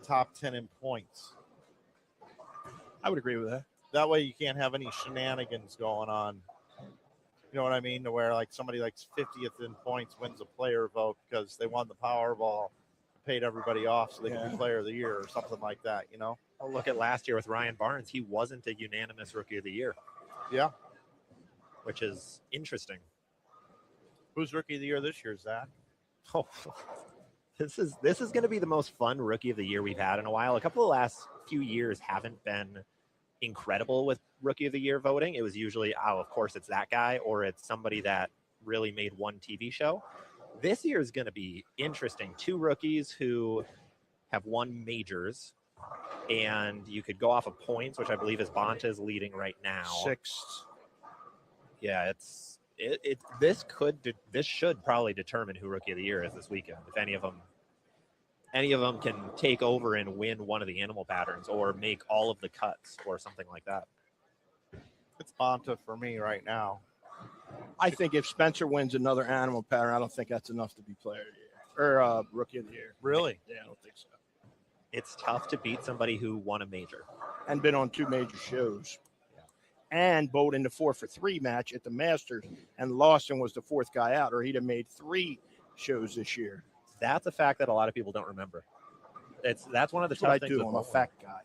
top 10 in points. I would agree with that. That way you can't have any shenanigans going on. You know what I mean? To where like somebody like 50th in points wins a player vote because they won the Powerball, paid everybody off so they can be player of the year or something like that, you know? Well, look at last year with Ryan Barnes. He wasn't a unanimous rookie of the year. Yeah. Which is interesting. Who's rookie of the year this year, Zach? Oh, this is going to be the most fun rookie of the year we've had in a while. A couple of the last few years haven't been incredible with rookie of the year voting. It was usually, oh, of course it's that guy, or it's somebody that really made one TV show. This year is going to be interesting. 2 rookies who have won majors, and you could go off of points, which I believe is Bonta's leading right now. 6th. Yeah, this should probably determine who rookie of the year is this weekend. If any of them can take over and win one of the animal patterns or make all of the cuts or something like that. It's Bonta for me right now. I think if Spencer wins another animal pattern, I don't think that's enough to be player of the year or rookie of the year. Really? Yeah, I don't think so. It's tough to beat somebody who won a major and been on 2 major shows. And bowled in the 4-for-3 match at the Masters, and Lawson was the 4th guy out, or he'd have made 3 shows this year. That's a fact that a lot of people don't remember. That's one of the tough things. I'm a fat guy.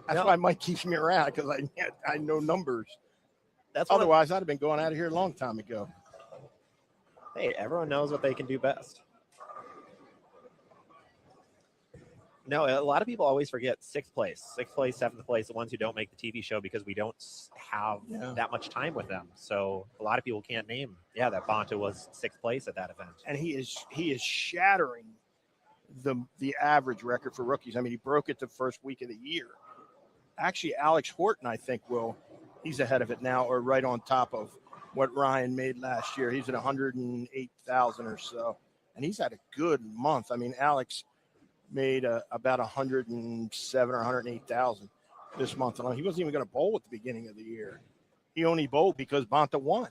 That's why Mike keeps me around, because I know numbers. Otherwise, I'd have been going out of here a long time ago. Hey, everyone knows what they can do best. No, a lot of people always forget 6th place, 7th place, the ones who don't make the TV show because we don't have that much time with them. So a lot of people can't name, that Bonta was 6th place at that event. And he is shattering the average record for rookies. I mean, he broke it the first week of the year. Actually, Alex Horton, I think, he's ahead of it now, or right on top of what Ryan made last year. He's at 108,000 or so, and he's had a good month. I mean, Alex made about 107 or 108,000 this month alone. He wasn't even going to bowl at the beginning of the year. He only bowled because Bonta won.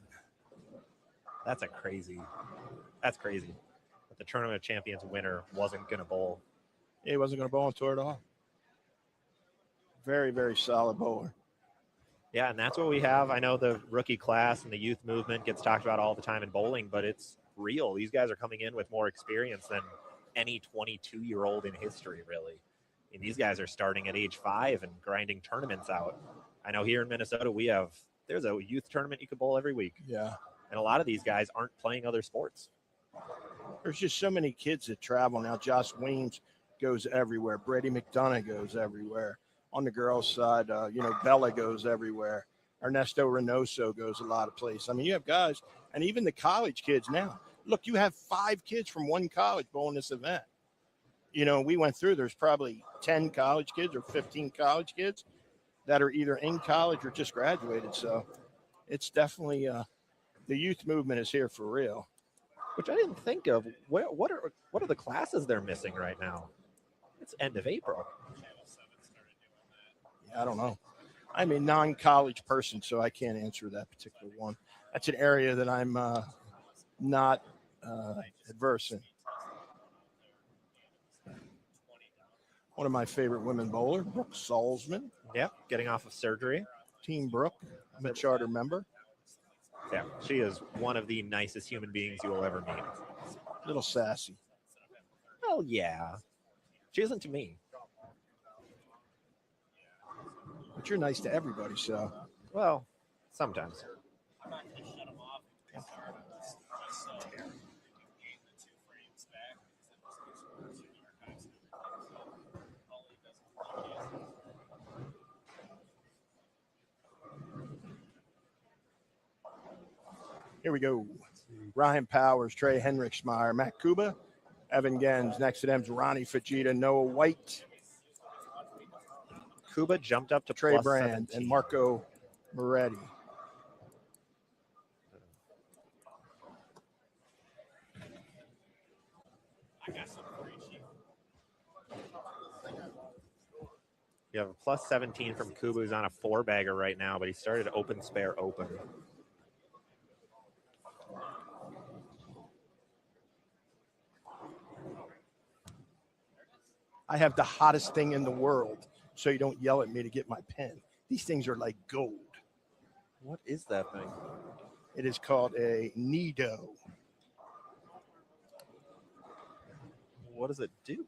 That's crazy. But the Tournament of Champions winner wasn't going to bowl. Yeah, he wasn't going to bowl on tour at all. Very, very solid bowler. Yeah, and that's what we have. I know the rookie class and the youth movement gets talked about all the time in bowling, but it's real. These guys are coming in with more experience than any 22-year-old in history, really. I mean, these guys are starting at age 5 and grinding tournaments out. I know here in Minnesota, there's a youth tournament you can bowl every week. Yeah. And a lot of these guys aren't playing other sports. There's just so many kids that travel now. Josh Weems goes everywhere. Brady McDonough goes everywhere. On the girls' side, Bella goes everywhere. Ernesto Reynoso goes a lot of places. I mean, you have guys, and even the college kids now. Look, you have 5 kids from one college bowling this event. We went through, there's probably 10 college kids or 15 college kids that are either in college or just graduated. So it's definitely the youth movement is here for real. Which I didn't think of. What are the classes they're missing right now? It's end of April. I don't know. I'm a non-college person, so I can't answer that particular one. That's an area that I'm not adverse in. One of my favorite women bowler, Brooke Salzman. Yep, getting off of surgery. Team Brooke, I'm a charter member. Yeah, she is one of the nicest human beings you will ever meet. A little sassy. Well, yeah. She isn't to me. But you're nice to everybody, so. Well, sometimes. Here we go. Ryan Powers, Trey Henrichsmeyer, Matt Kuba, Evan Gens. Next to them's Ronnie Fajita, Noah White. Kuba jumped up to Trey plus Brand 17. and Marco Moretti. You have a plus 17 from Kuba, who's on a 4-bagger right now, but he started open spare open. I have the hottest thing in the world, so you don't yell at me to get my pen. These things are like gold. What is that thing? It is called a Nido. What does it do?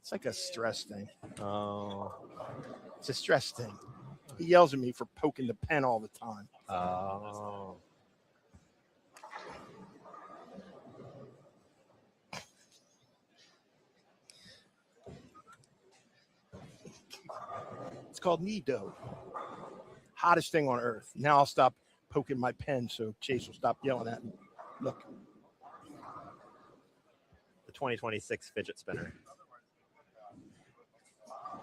It's like a stress thing. Oh. It's a stress thing. He yells at me for poking the pen all the time. Oh. It's called Nido. Hottest thing on earth. Now I'll stop poking my pen so Chase will stop yelling at me. Look. The 2026 fidget spinner.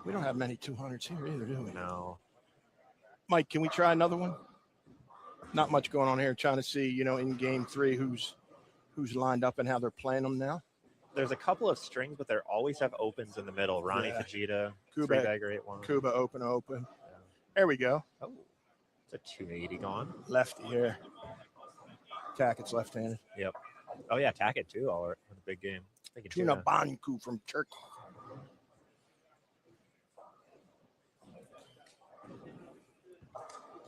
We don't have many 200s here either, do we? No. Mike, can we try another one? Not much going on here. Trying to see, you know, in game 3 who's lined up and how they're playing them now. There's a couple of strings, but they always have opens in the middle. Ronnie Fujita, Kuba, 3-bagger 8-1. Kuba open. Yeah. There we go. Oh, it's a 280 gone. Lefty here. Tackett's left-handed. Yep. Oh yeah, Tackett too. All right, in the big game. Tuna Banku from Turkey.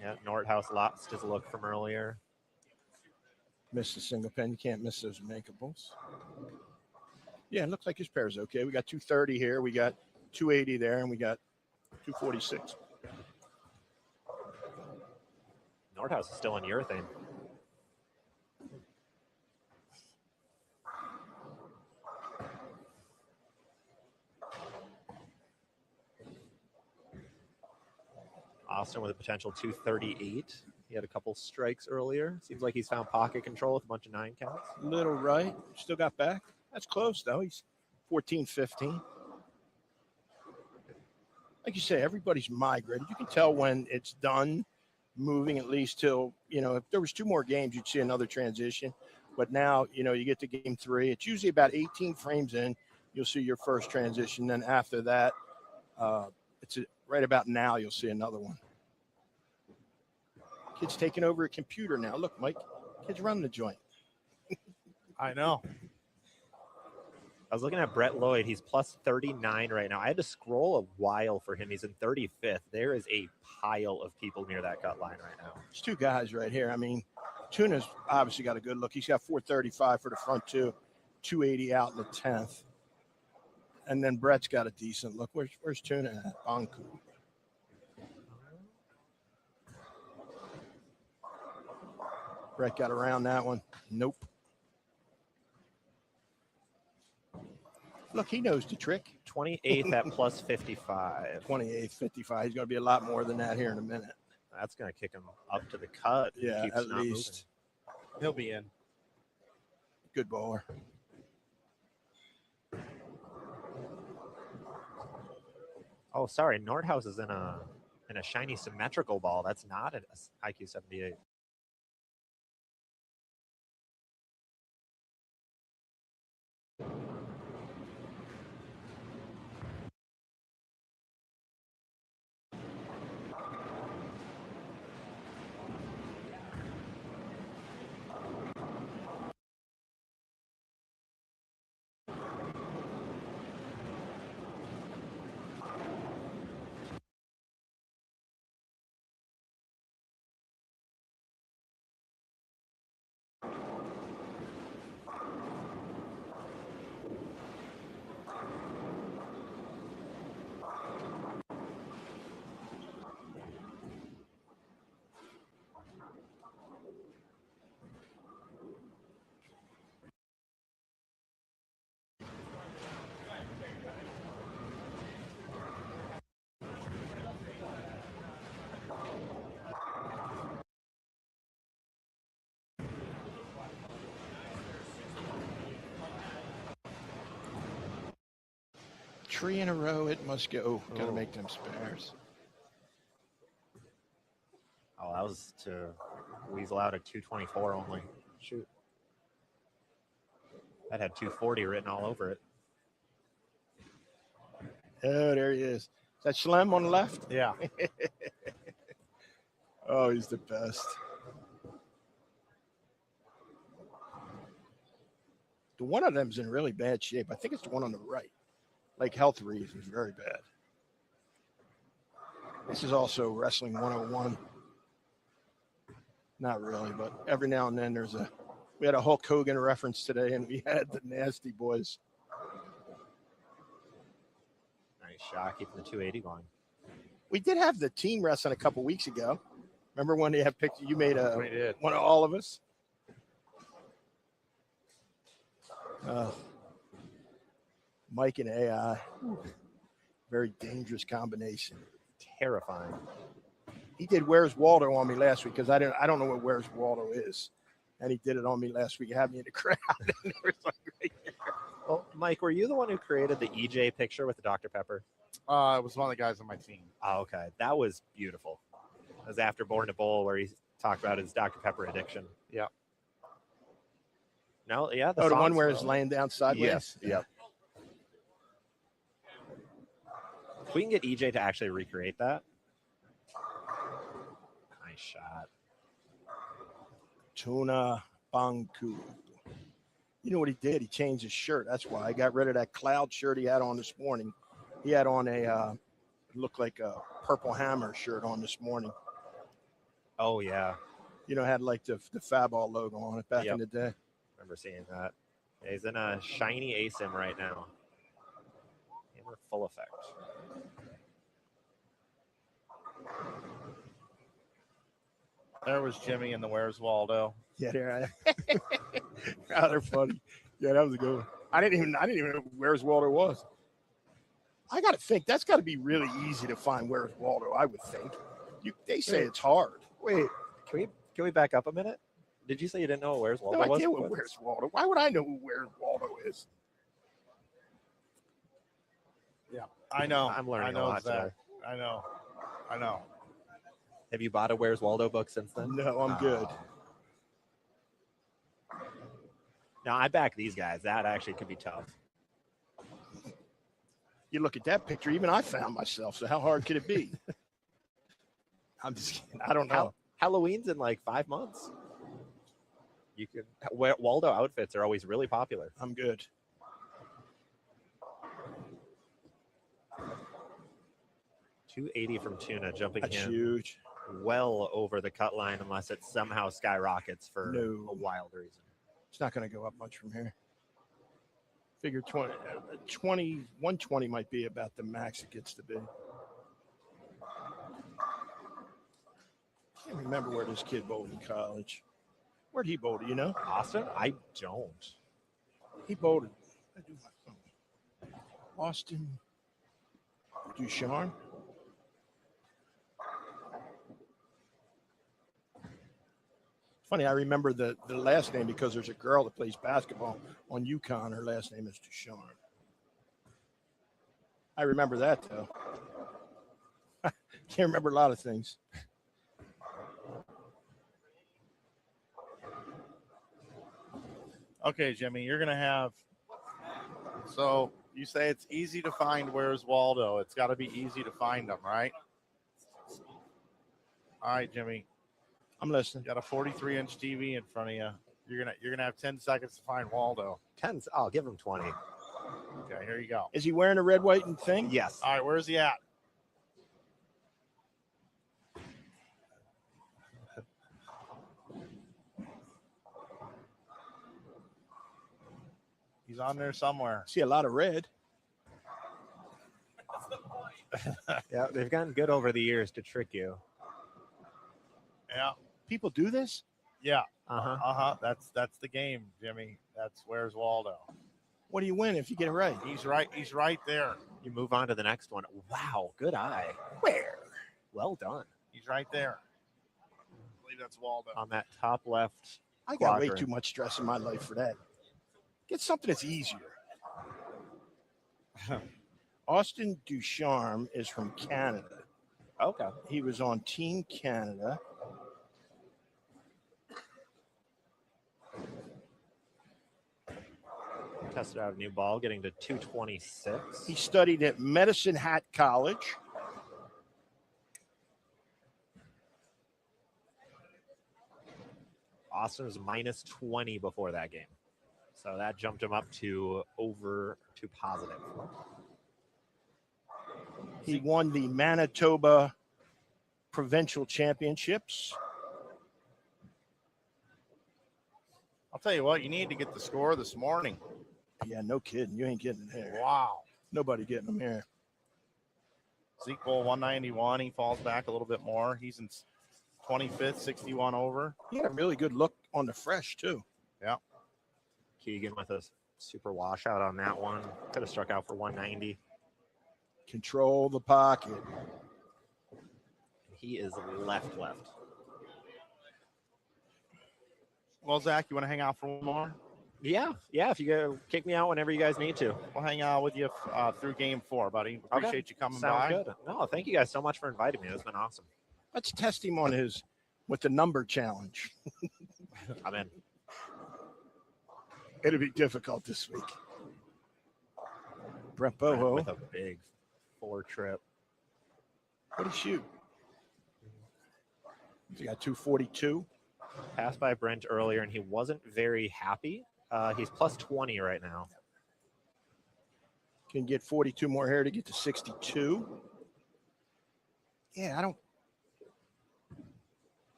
Yeah, Nordhaus lost his look from earlier. Missed a single pen. You can't miss those makeables. Yeah, it looks like his pair's okay. We got 230 here. We got 280 there, and we got 246. Nordhaus is still in urethane. Austin with a potential 238. He had a couple strikes earlier. Seems like he's found pocket control with a bunch of 9 counts. Little right. Still got back. That's close, though. He's 14-15. Like you say, everybody's migrated. You can tell when it's done moving, at least till, you know, if there was 2 more games, you'd see another transition. But now, you know, you get to game 3. It's usually about 18 frames in. You'll see your first transition. Then after that, right about now, you'll see another one. Kid's taking over a computer now. Look, Mike, kid's running the joint. I know. I was looking at Brett Lloyd. He's plus 39 right now. I had to scroll a while for him. He's in 35th. There is a pile of people near that cut line right now. There's 2 guys right here. I mean, Tuna's obviously got a good look. He's got 435 for the front 2, 280 out in the 10th. And then Brett's got a decent look. Where's Tuna at? Banku. Brett got around that one. Nope. Look, he knows the trick. 28th at plus 55. 28th, 55. He's going to be a lot more than that here in a minute. That's going to kick him up to the cut. Yeah, at least. Moving. He'll be in. Good bowler. Oh, sorry. Nordhaus is in a shiny symmetrical ball. That's not an IQ 78. Three in a row, it must go. Got to make them spares. Oh, that was to weasel out a 224 only. Shoot. That had 240 written all over it. Oh, there he is. Is that Schlem on the left? Yeah. Oh, he's the best. The one of them's in really bad shape. I think it's the one on the right. like health reasons, very bad. This is also Wrestling 101. Not really, but every now and then we had a Hulk Hogan reference today, and we had the Nasty Boys. Nice shot, keeping the 280 going. We did have the team wrestling a couple weeks ago. Remember when they had picked? You made We did. one of all of us. Mike and AI, very dangerous combination. Terrifying. He did Where's Waldo on me last week because I don't know what Where's Waldo is, and he did it on me last week. He had me in the crowd. And it was like right there. Well, Mike, were you the one who created the EJ picture with the Dr. Pepper? It was one of the guys on my team. Oh, okay. That was beautiful. It was after Born to Bowl where he talked about his Dr. Pepper addiction. Yeah. No, yeah. The one songs where were- he's laying down sideways. Yes. Yep. If we can get EJ to actually recreate that. Nice shot. Tuna Banku. You know what he did? He changed his shirt. That's why I got rid of that cloud shirt he had on this morning. He had on a looked like a Purple Hammer shirt on this morning. Oh, yeah. You know, had like the Faball logo on it back Yep. in the day. Remember seeing that. Yeah, he's in a shiny ASIM right now. Hammer full effect. There was Jimmy in the Where's Waldo. Yeah, they're they're funny. Yeah, that was a good one. I didn't even know Where's Waldo was. I got to think that's got to be really easy to find Where's Waldo. I would think. They say it's hard. Wait, can we back up a minute? Did you say you didn't know Where's Waldo No was? idea what Where's Waldo. Why would I know who Where's Waldo is? Yeah, I know. I'm learning I know a lot that. today. I know. Have you bought a Where's Waldo book since then? No, I'm good. No, I back these guys. That actually could be tough. You look at that picture. Even I found myself. So how hard could it be? I'm just kidding. I don't know. Halloween's in like 5 months. You can Waldo outfits are always really popular. I'm good. $280 from Tuna jumping That's in huge. well over the cut line unless it somehow skyrockets for No. a wild reason. It's not going to go up much from here. Figure 120 might be about the max it gets to be. Can't remember where this kid bowled in college. Where'd he bowl? Do you know? Austin? I don't. He bowled. Austin Ducharme. Funny, I remember the last name because there's a girl that plays basketball on UConn. Her last name is Ducharme. I remember that, though. Can't remember a lot of things. Okay, Jimmy, you're going to have. So you say it's easy to find Where's Waldo. It's got to be easy to find them, right? All right, Jimmy. I'm listening. You got a 43-inch TV in front of you. You're gonna have 10 seconds to find Waldo. 10. I'll give him 20. Okay, here you go. Is he wearing a red, white, and thing? Yes. All right, where's he at? He's on there somewhere. See a lot of red. Yeah, they've gotten good over the years to trick you. Yeah, People do this? yeah. Uh-huh. That's the game, Jimmy. That's Where's Waldo. What do you win if you get it right? He's right there. You move on to the next one. Wow, good eye. Where? Well done. He's right there. I believe that's Waldo. On that top left. I got way quadrant. too much stress in my life for that. Get something that's easier. Austin Ducharme is from Canada. Okay. He was on Team Canada. Tested out a new ball, getting to 226. He studied at Medicine Hat College. Austin was minus 20 before that game. So that jumped him up to over to positive. He won the Manitoba Provincial Championships. I'll tell you what, you need to get the score this morning. Yeah, no kidding. You ain't getting it here. Wow. Nobody getting them here. Zeke Bowl 191. He falls back a little bit more. He's in 25th, 61 over. He had a really good look on the fresh, too. Yeah. Keegan with a super washout on that one. Could have struck out for 190. Control the pocket. He is left. Well, Zach, you want to hang out for one more? Yeah. If you go kick me out whenever you guys need to. We'll hang out with you through game 4, buddy. Appreciate you coming Sounds by. good. No, thank you guys so much for inviting me. It's been awesome. Let's test him on with the number challenge. I'm in. It'll be difficult this week. Brent Boho. With a big 4-trip. What did he shoot? He got 242. Passed by Brent earlier, and he wasn't very happy. He's plus 20 right now. Can get 42 more here to get to 62. Yeah,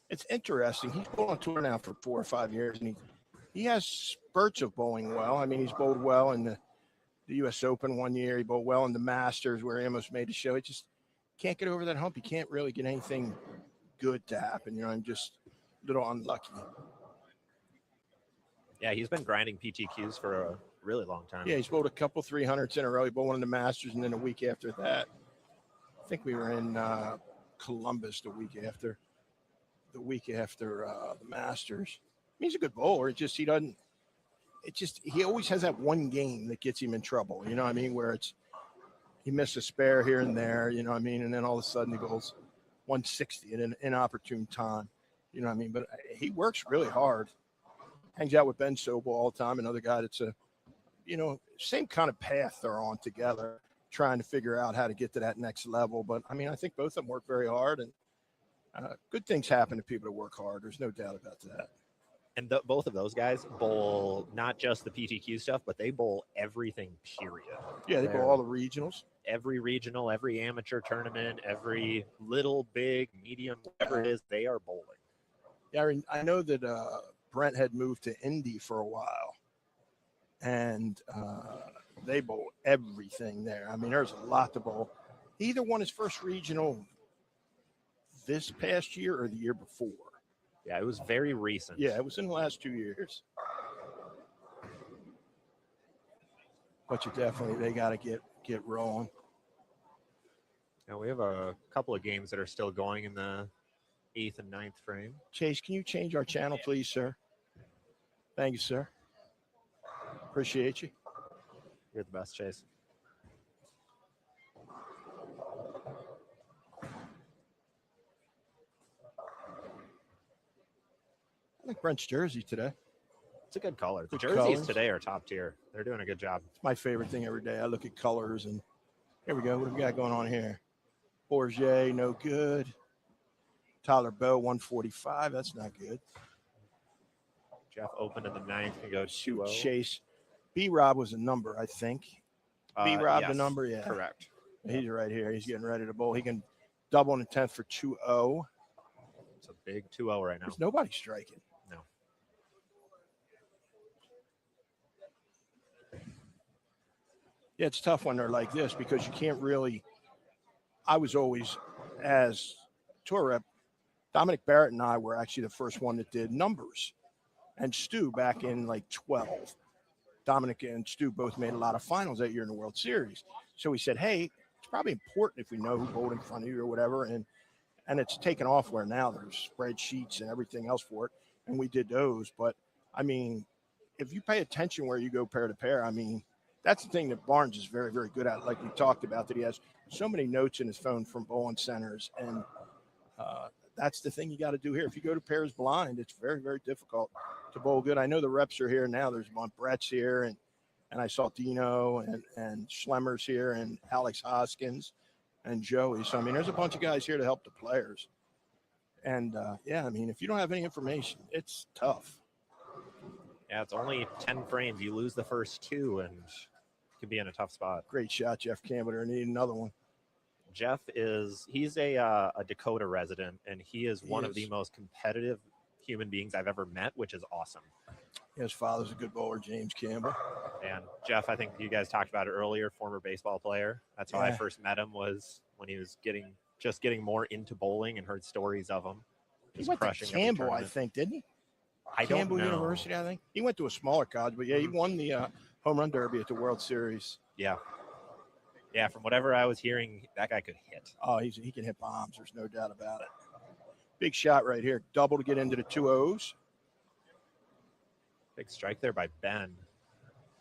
it's interesting. He's bowled on tour now for 4 or 5 years, and he has spurts of bowling well. I mean, he's bowled well in the U.S. Open one year. He bowled well in the Masters where he almost made the show. He just can't get over that hump. He can't really get anything good to happen. I'm just a little unlucky. Yeah, he's been grinding PTQs for a really long time. Yeah, he's bowled a couple 300s in a row. He bowled one in the Masters, and then a week after that, I think we were in Columbus the week after the Masters. I mean, he's a good bowler. He always has that one game that gets him in trouble. You know what I mean? Where he missed a spare here and there, you know what I mean? And then all of a sudden he goes 160 at an inopportune time. You know what I mean? But he works really hard. Hangs out with Ben Sobel all the time, another guy that's same kind of path they're on together, trying to figure out how to get to that next level. But, I mean, I think both of them work very hard, and good things happen to people that work hard. There's no doubt about that. And both of those guys bowl not just the PTQ stuff, but they bowl everything, period. Yeah, they bowl all the regionals. Every regional, every amateur tournament, every little, big, medium, whatever it is, they are bowling. Yeah, I know that Brent had moved to Indy for a while, and they bowl everything there. I mean, there's a lot to bowl. He either won his first regional this past year or the year before. Yeah, it was very recent. Yeah, it was in the last 2 years. But they got to get rolling. Now we have a couple of games that are still going in the 8th and 9th frame. Chase, can you change our channel, please, sir? Thank you, sir. Appreciate you. You're the best, Chase. I like Brent's jersey today. It's a good color. The Good jerseys colors. today are top tier. They're doing a good job. It's my favorite thing every day. I look at colors, and here we go. What do we got going on here? Bourget, no good. Tyler Bowe, 145. That's not good. Jeff opened in the 9th and go 2-0. Chase. B-Rob was a number, I think. B-Rob, yes, the number? Yeah. correct. He's right here. He's getting ready to bowl. He can double in the 10th for 2-0. It's a big 2-0 right now. There's nobody striking. No. Yeah, it's tough when they're like this because you can't really. I was always, as tour rep, Dominic Barrett and I were actually the first one that did numbers. And Stu back in like 12. Dominic and Stu both made a lot of finals that year in the World Series. So we said, hey, it's probably important if we know who bowled in front of you or whatever. And it's taken off where now there's spreadsheets and everything else for it. And we did those. But, I mean, if you pay attention where you go pair to pair, I mean, that's the thing that Barnes is very, very good at. Like we talked about, that he has so many notes in his phone from bowling centers. And that's the thing you got to do here. If you go to pairs blind, it's very, very difficult to bowl good. I know the reps are here now. There's Brett's here, and I saw Dino and Schlemmer's here, and Alex Hoskins and Joey. So, I mean, there's a bunch of guys here to help the players. And, yeah, I mean, if you don't have any information, it's tough. Yeah, it's only 10 frames. You lose the first 2 and you could be in a tough spot. Great shot, Jeff Campbell. Need another one. Jeff he's a Dakota resident, and he is one of the most competitive human beings I've ever met, which is awesome. His father's a good bowler, James Campbell. And Jeff, I think you guys talked about it earlier, former baseball player. That's how I first met him, was when he was getting more into bowling, and heard stories of him. He went to Campbell, I think, didn't he? Campbell University, I think. He went to a smaller college, but he won the home run derby at the World Series. Yeah. Yeah, from whatever I was hearing, that guy could hit. Oh, he can hit bombs. There's no doubt about it. Big shot right here. Double to get into the 2-0s. Big strike there by Ben,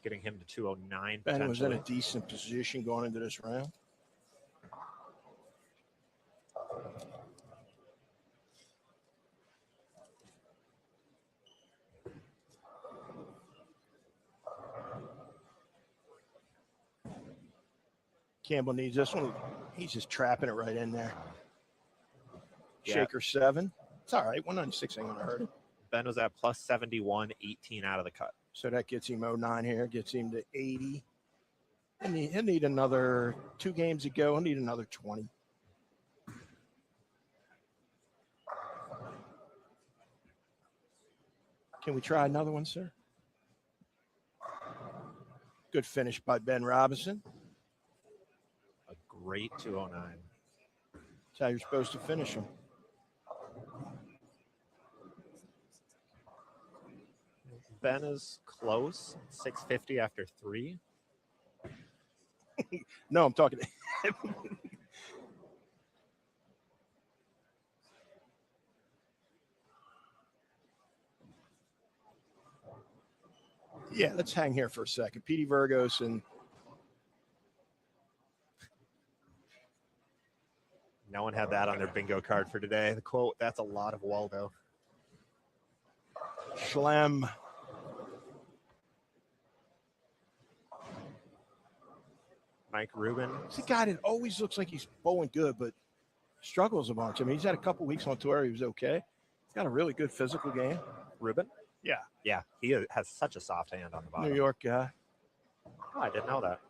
getting him to 209. Ben was in a decent position going into this round. Campbell needs this one. He's just trapping it right in there. Shaker 7. It's all right. 196 ain't going to hurt him. Ben was at plus 71, 18 out of the cut. So that gets him 09 here, gets him to 80. And he'll need another 2 games to go. He'll need another 20. Can we try another one, sir? Good finish by Ben Robinson. A great 209. That's how you're supposed to finish them. Ben is close, 650 after 3. No, I'm talking to him. Yeah, let's hang here for a second. Petey Virgos and no one had that on their bingo card for today. The quote, "That's a lot of Waldo." Schlem. Mike Rubin. He's a guy that always looks like he's bowling good, but struggles a bunch. I mean, he's had a couple weeks on tour. He was okay. He's got a really good physical game. Rubin? Yeah. Yeah, he has such a soft hand on the bottom. New York guy. Oh, I didn't know that.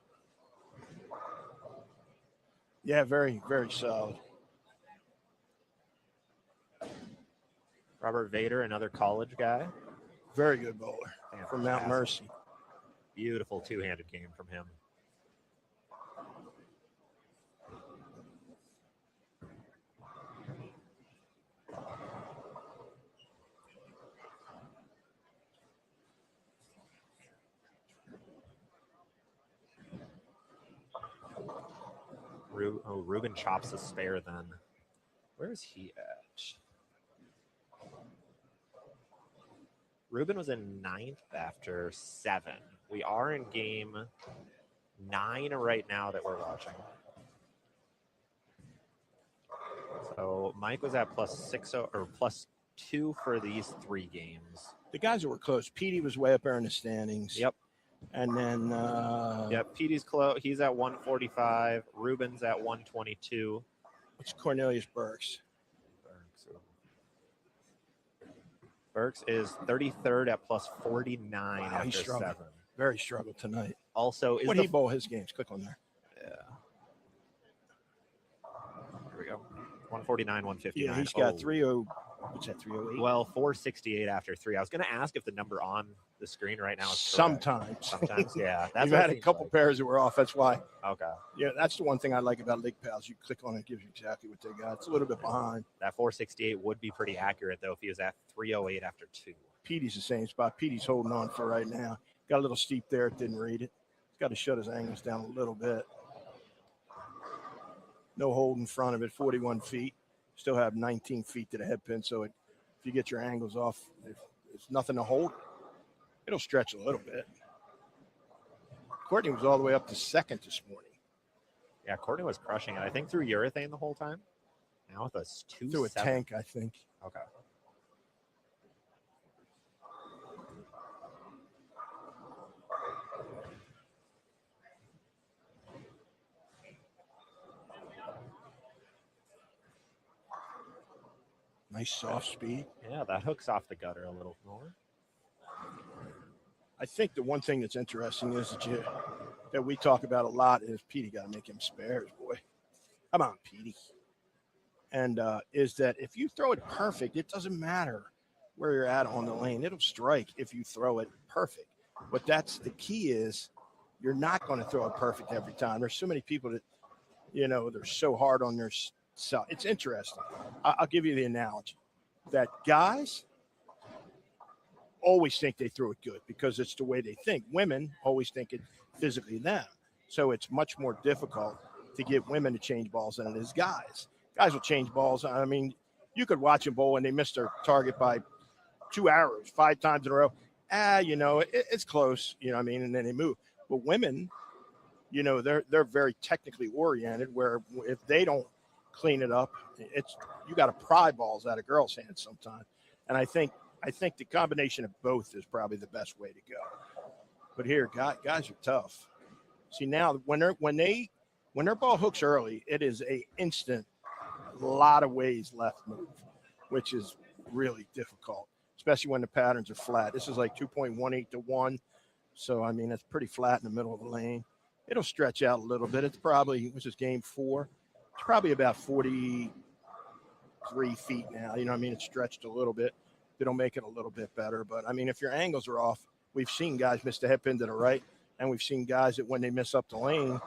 Yeah, very, very solid. Robert Vader, another college guy. Very good bowler from Mount Mercy. Beautiful two-handed game from him. Ruben chops a spare then. Where is he at? Ruben was in 9th after 7. We are in game 9 right now that we're watching. So Mike was at +6 or +2 for these 3 games. The guys that were close. Petey was way up there in the standings. Yep. And then Petey's close. He's at 145. Ruben's at 122. What's Cornelius Burks? Burks is 33rd at +49 after 7. Very struggled tonight. Also, what did he bowl his games? Click on there. Yeah. Here we go. 149, 159. Yeah, he's got 30. What's that, 308? Well, 468 after 3. I was going to ask if the number on the screen right now is sometimes. Sometimes, yeah. You've had a couple pairs that were off. That's why. Okay. Yeah, that's the one thing I like about League Pals. You click on it, it gives you exactly what they got. It's a little bit behind. That 468 would be pretty accurate, though, if he was at 308 after 2. Petey's the same spot. Petey's holding on for right now. Got a little steep there. It didn't read it. He's got to shut his angles down a little bit. No hold in front of it, 41 feet. Still have 19 feet to the head pin, so if you get your angles off, if it's nothing to hold, it'll stretch a little bit. Courtney was all the way up to 2nd this morning. Yeah, Courtney was crushing it. I think through urethane the whole time. Now with us 2 through a tank, I think. Okay. Nice soft speed. Yeah, that hooks off the gutter a little more. I think the one thing that's interesting is that we talk about a lot is Petey got to make him spares, boy. Come on, Petey. And is that if you throw it perfect, it doesn't matter where you're at on the lane. It'll strike if you throw it perfect. But that's the key is you're not going to throw it perfect every time. There's so many people that, they're so hard on their self. It's interesting. I'll give you the analogy that guys always think they throw it good because it's the way they think. Women always think it physically them. So it's much more difficult to get women to change balls than it is guys. Guys will change balls. I mean, you could watch a bowl and they miss their target by 2 arrows 5 times in a row. It's close, and then they move. But women, they're very technically oriented where if they don't clean it up, you got to pry balls out of girls' hands sometimes. And I think the combination of both is probably the best way to go. But here, guys are tough. See, now when their ball hooks early, it is a instant lot of ways left move, which is really difficult, especially when the patterns are flat. This is like 2.18 to 1. So, it's pretty flat in the middle of the lane. It'll stretch out a little bit. It's probably, which is game 4. It's probably about 43 feet now. It's stretched a little bit. It'll make it a little bit better. But, if your angles are off, we've seen guys miss the hip into the right, and we've seen guys that when they miss up the lane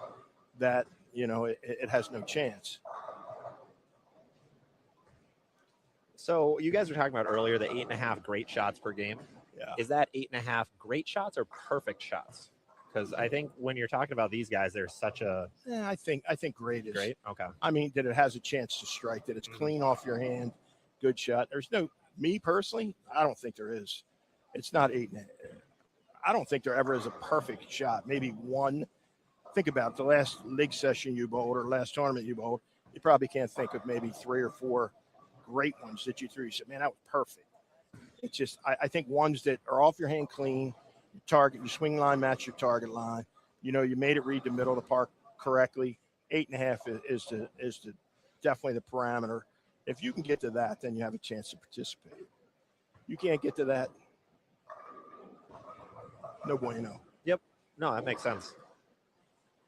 that, it has no chance. So you guys were talking about earlier the 8.5 great shots per game. Yeah. Is that 8.5 great shots or perfect shots? Because I think when you're talking about these guys, there's such a. Yeah, I think great is great. Okay. That it has a chance to strike, that it's clean off your hand, good shot. Me personally, I don't think there is. It's not 8.5. I don't think there ever is a perfect shot. Maybe one. Think about it, the last league session you bowled or last tournament you bowled. You probably can't think of maybe 3 or 4 great ones that you threw. You said, man, that was perfect. It's just, I think ones that are off your hand clean, your swing line match your target line. You made it read the middle of the park correctly. 8.5 is definitely the parameter. If you can get to that, then you have a chance to participate. You can't get to that. No bueno. Yep. No, that makes sense.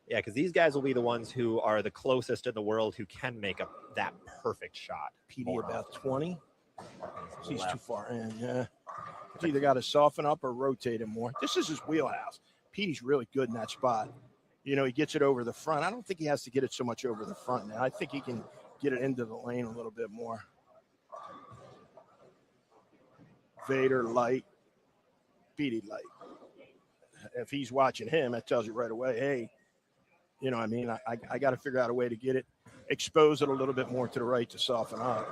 Yeah, because these guys will be the ones who are the closest in the world who can make that perfect shot. PD about 20. He's too far in. Yeah. He's either got to soften up or rotate him more. This is his wheelhouse. Petey's really good in that spot. He gets it over the front. I don't think he has to get it so much over the front now. I think he can get it into the lane a little bit more. Vader light. Petey light. If he's watching him, that tells you right away, hey, I got to figure out a way to get it, expose it a little bit more to the right to soften up.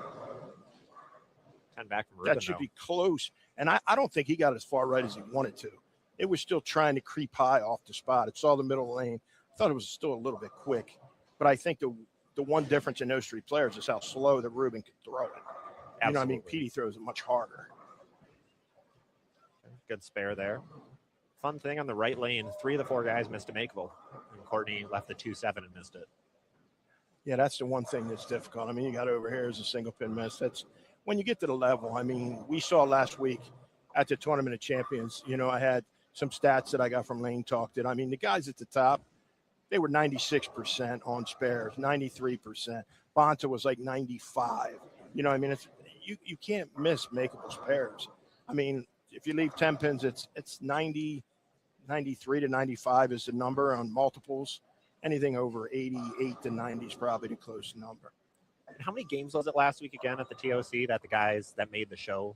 10 back from Ruben, that should be close. And I don't think he got as far right as he wanted to. It was still trying to creep high off the spot. It saw the middle of the lane. I thought it was still a little bit quick. But I think the one difference in those 3 players is how slow that Ruben could throw it. Absolutely. Petey throws it much harder. Good spare there. Fun thing on the right lane, 3 of the 4 guys missed a makeable. And Courtney left the 2-7 and missed it. Yeah, that's the one thing that's difficult. You got over here as a single pin miss. That's when you get to the level. We saw last week at the Tournament of Champions, I had some stats that I got from Lane Talk that, the guys at the top, they were 96% on spares, 93%. Bonta was like 95. It's, you can't miss makeable spares. If you leave 10 pins, it's 90, 93 to 95 is the number on multiples. Anything over 88 to 90 is probably the close number. How many games was it last week again at the TOC that the guys that made the show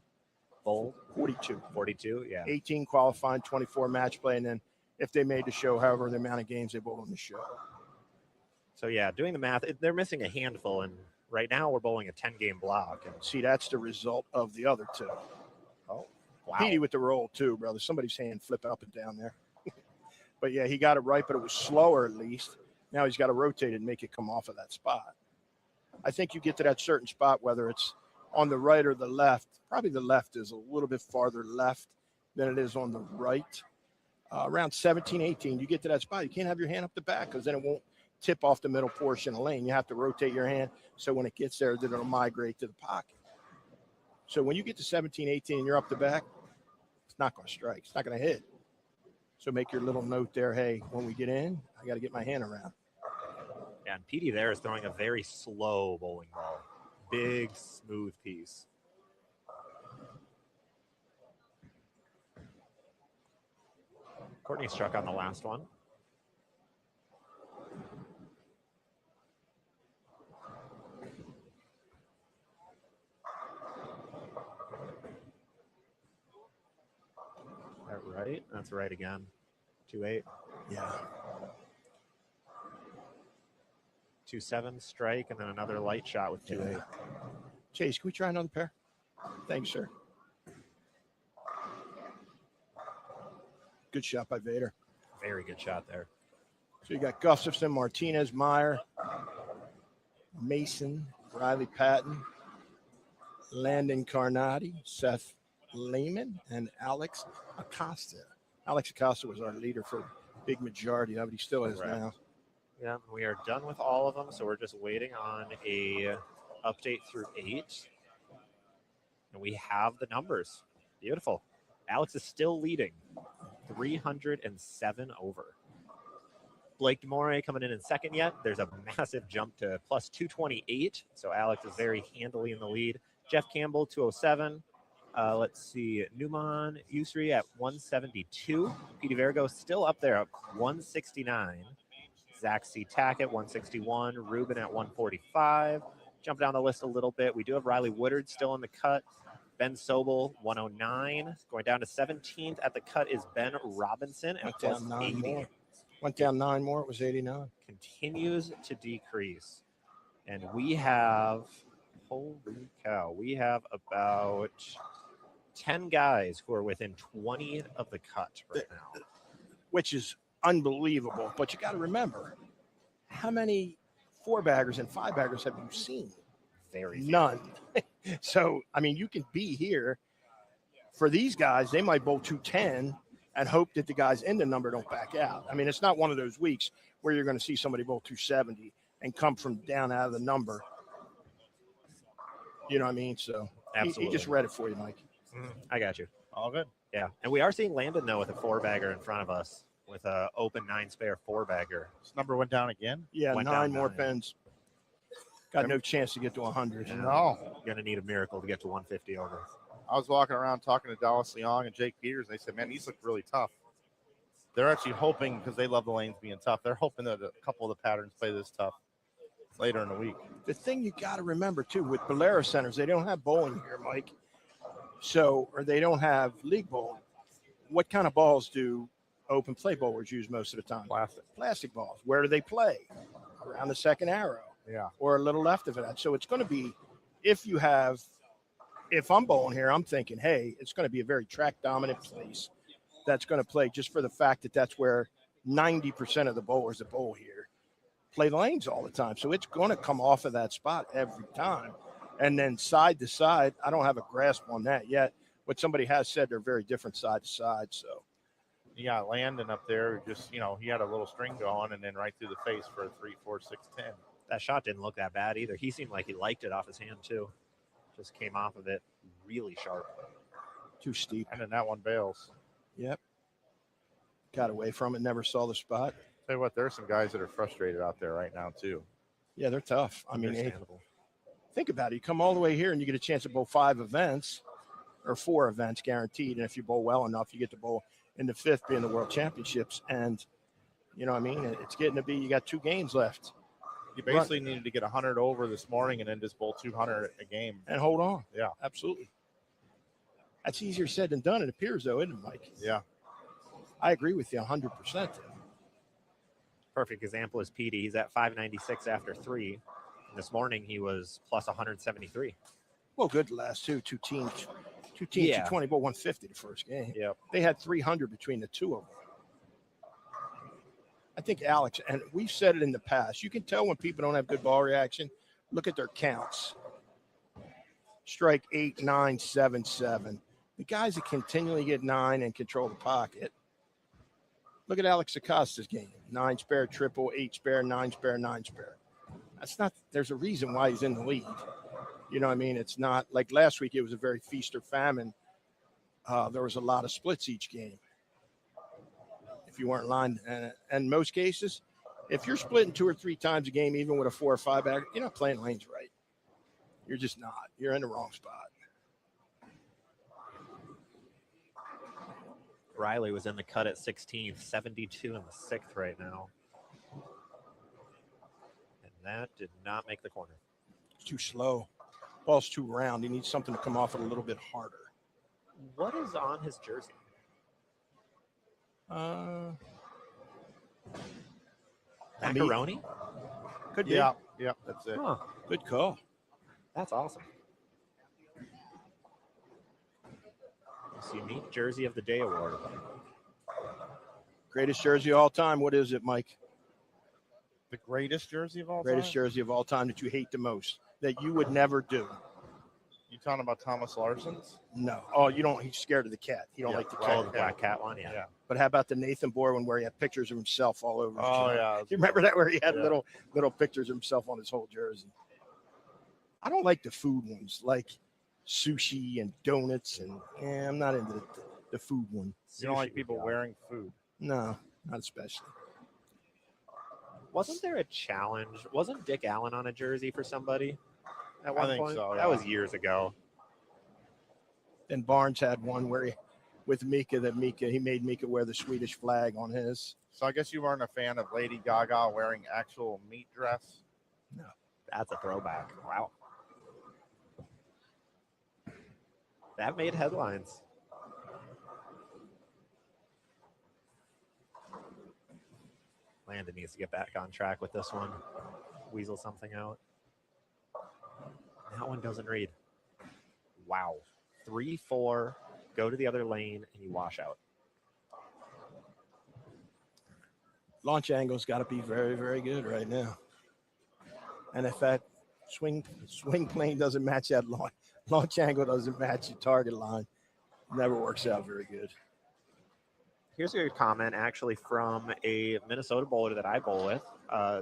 bowled? 42. 42, yeah. 18 qualifying, 24 match play, and then if they made the show, however the amount of games they bowled on the show. So, yeah, doing the math, they're missing a handful, and right now we're bowling a 10-game block. And see, that's the result of the other 2. Oh, wow. Petey with the roll, too, brother. Somebody's hand flipping up and down there. But, yeah, he got it right, but it was slower at least. Now he's got to rotate it and make it come off of that spot. I think you get to that certain spot, whether it's on the right or the left. Probably the left is a little bit farther left than it is on the right. Around 17, 18, you get to that spot. You can't have your hand up the back because then it won't tip off the middle portion of the lane. You have to rotate your hand so when it gets there, that it'll migrate to the pocket. So when you get to 17, 18, and you're up the back, it's not going to strike. It's not going to hit. So make your little note there, hey, when we get in, I got to get my hand around. Yeah, and PD there is throwing a very slow bowling ball. Big, smooth piece. Courtney struck on the last one. That right? That's right again. 2-8. Yeah. 2-7 strike, and then another light shot with 2-8. Yeah. Chase, can we try another pair? Thanks, sir. Good shot by Vader. Very good shot there. So you got Gustafson, Martinez, Meyer, Mason, Riley Patton, Landon Carnati, Seth Lehman, and Alex Acosta. Alex Acosta was our leader for a big majority of it. He still is Correct. now. Yeah, we are done with all of them, so we're just waiting on a update through 8. And we have the numbers. Beautiful. Alex is still leading, 307 over. Blake DeMore coming in second yet. There's a massive jump to plus 228, so Alex is very handily in the lead. Jeff Campbell, 207. Let's see, Numan Usri at 172. Petey Vergo still up there at 169. Zach C. Tack at 161. Ruben at 145. Jump down the list a little bit. We do have Riley Woodard still in the cut. Ben Sobel, 109. Going down to 17th at the cut is Ben Robinson at plus 80. More. Went down 9 more. It was 89. Continues to decrease. And we have, holy cow, we have about 10 guys who are within 20 of the cut right now. Which is unbelievable. But you got to remember, how many 4-baggers and 5-baggers have you seen? Very few. None. So, I mean, you can be here. For these guys, they might bowl 210 and hope that the guys in the number don't back out. I mean, it's not one of those weeks where you're going to see somebody bowl 270 and come from down out of the number. You know what I mean? So Absolutely. he just read it for you, Mike. I got you. All good. Yeah. And we are seeing Landon, though, with a 4-bagger in front of us with a open 9-spare 4-bagger. This number went down again? Yeah, Went 9 down more 9. pens. Got no chance to get to 100. Yeah. No. You're going to need a miracle to get to 150 over. I was walking around talking to Dallas Leong and Jake Peters, and they said, man, these look really tough. They're actually hoping, because they love the lanes being tough, they're hoping that a couple of the patterns play this tough later in the week. The thing you got to remember, too, with Bolero centers, they don't have bowling here, Mike. So, or they don't have league bowling. What kind of balls do open play bowlers use most of the time? Plastic balls. Where do they play? Around the second arrow. Yeah. Or a little left of that. So it's going to be, if I'm bowling here, I'm thinking, hey, it's going to be a very track dominant place that's going to play, just for the fact that that's where 90% of the bowlers that bowl here play lanes all the time. So it's going to come off of that spot every time. And then side to side, I don't have a grasp on that yet. But somebody has said they're very different side to side. So Yeah, Landon up there, just, he had a little string going and then right through the face for a 3, 4, 6, 10. That shot didn't look that bad either. He seemed like he liked it off his hand, too. Just came off of it really sharp. too steep. And then that one bails. Yep. Got away from it, never saw the spot. Tell you what, there are some guys that are frustrated out there right now, too. Yeah, they're tough. I mean, Understandable. think about it. You come all the way here and you get a chance to bowl 5 events or 4 events guaranteed. And if you bowl well enough, you get to bowl in the 5th, being the World Championships. And, you know what I mean? It's getting to be, you got 2 games left. You basically needed to get 100 over this morning and then just bowl 200 a game. And hold on. Yeah. Absolutely. That's easier said than done, it appears, though, isn't it, Mike? Yeah. I agree with you 100%. Perfect example is Petey. He's at 596 after 3. And this morning he was plus 173. Well, good last two teams. Two teams, Yeah. 220, but 150 the first game. Yep. They had 300 between the two of them. I think Alex, and we've said it in the past, you can tell when people don't have good ball reaction. Look at their counts. Strike 8, 9, 7, 7. The guys that continually get 9 and control the pocket. Look at Alex Acosta's game. 9 spare, triple, 8 spare, 9 spare, 9 spare. That's not, there's a reason why he's in the lead. You know what I mean? It's not like last week, it was a very feast or famine. There was a lot of splits each game. If you weren't lined, and in most cases, If you're splitting 2 or 3 times a game, even with a 4 or 5 back, you're not playing lanes right. You're just not. You're in the wrong spot. Riley was in the cut at 16th, 72 in the 6th right now. And that did not make the corner. It's too slow. Ball's too round. He needs something to come off it a little bit harder. What is on his jersey? Macaroni? Could be. Yeah, that's it. Huh, Good call. that's awesome. This unique Jersey of the Day award. Greatest jersey of all time. What is it, Mike? The greatest jersey of all Greatest time? jersey of all time that you hate the most, that you would never do. You talking about Thomas Larson's? No. Oh, you don't. He's scared of the cat. He don't Yeah, like the Oh, cat. the black cat one, yeah. But how about the Nathan Boyer one where he had pictures of himself all over his Oh, jersey? yeah. You remember that where he had Yeah. little pictures of himself on his whole jersey? I don't like the food ones, like sushi and donuts, and I'm not into the food one. You don't like Sushi people guy. wearing food. No, not especially. Wasn't there a challenge? Wasn't Dick Allen on a jersey for somebody at one think point? so, That yeah. was years ago. Then Barnes had one where he made Mika wear the Swedish flag on his. So I guess you weren't a fan of Lady Gaga wearing actual meat dress. That's a throwback. Wow. That made headlines. Landon needs to get back on track with this one. Weasel something out. That one doesn't read. Wow. 3-4. Go to the other lane and you wash out. Launch angle's got to be very, very good right now. And if that swing plane doesn't match that launch angle, doesn't match the target line, never works out very good. Here's a good comment actually from a Minnesota bowler that I bowl with.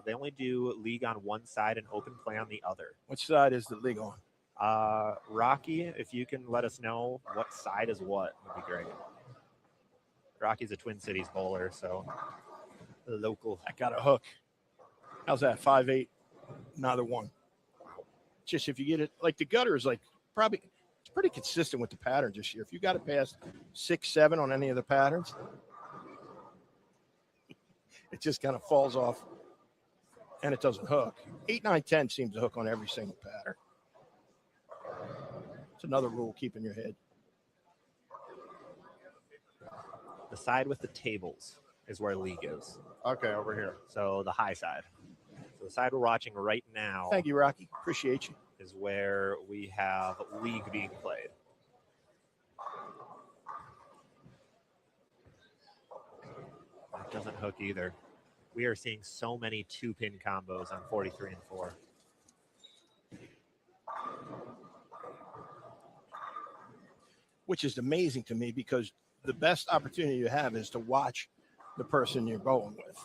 They only do league on one side and open play on the other. Which side is the league on? Rocky, if you can let us know what side is what, would be great. Rocky's a Twin Cities bowler, so local. I got a hook. How's that? 5-8, neither one. Just if you get it, like the gutter is like probably, it's pretty consistent with the patterns this year. If you got it past 6-7 on any of the patterns, it just kind of falls off and it doesn't hook. 8, 9, 10 seems to hook on every single pattern. It's another rule, keep in your head. The side with the tables is where league is. Okay, over here. So the high side. So the side we're watching right now Thank you, Rocky. Appreciate you. is where we have league being played. That doesn't hook either. We are seeing so many 2-pin combos on 43 and 4. Which is amazing to me because the best opportunity you have is to watch the person you're bowling with.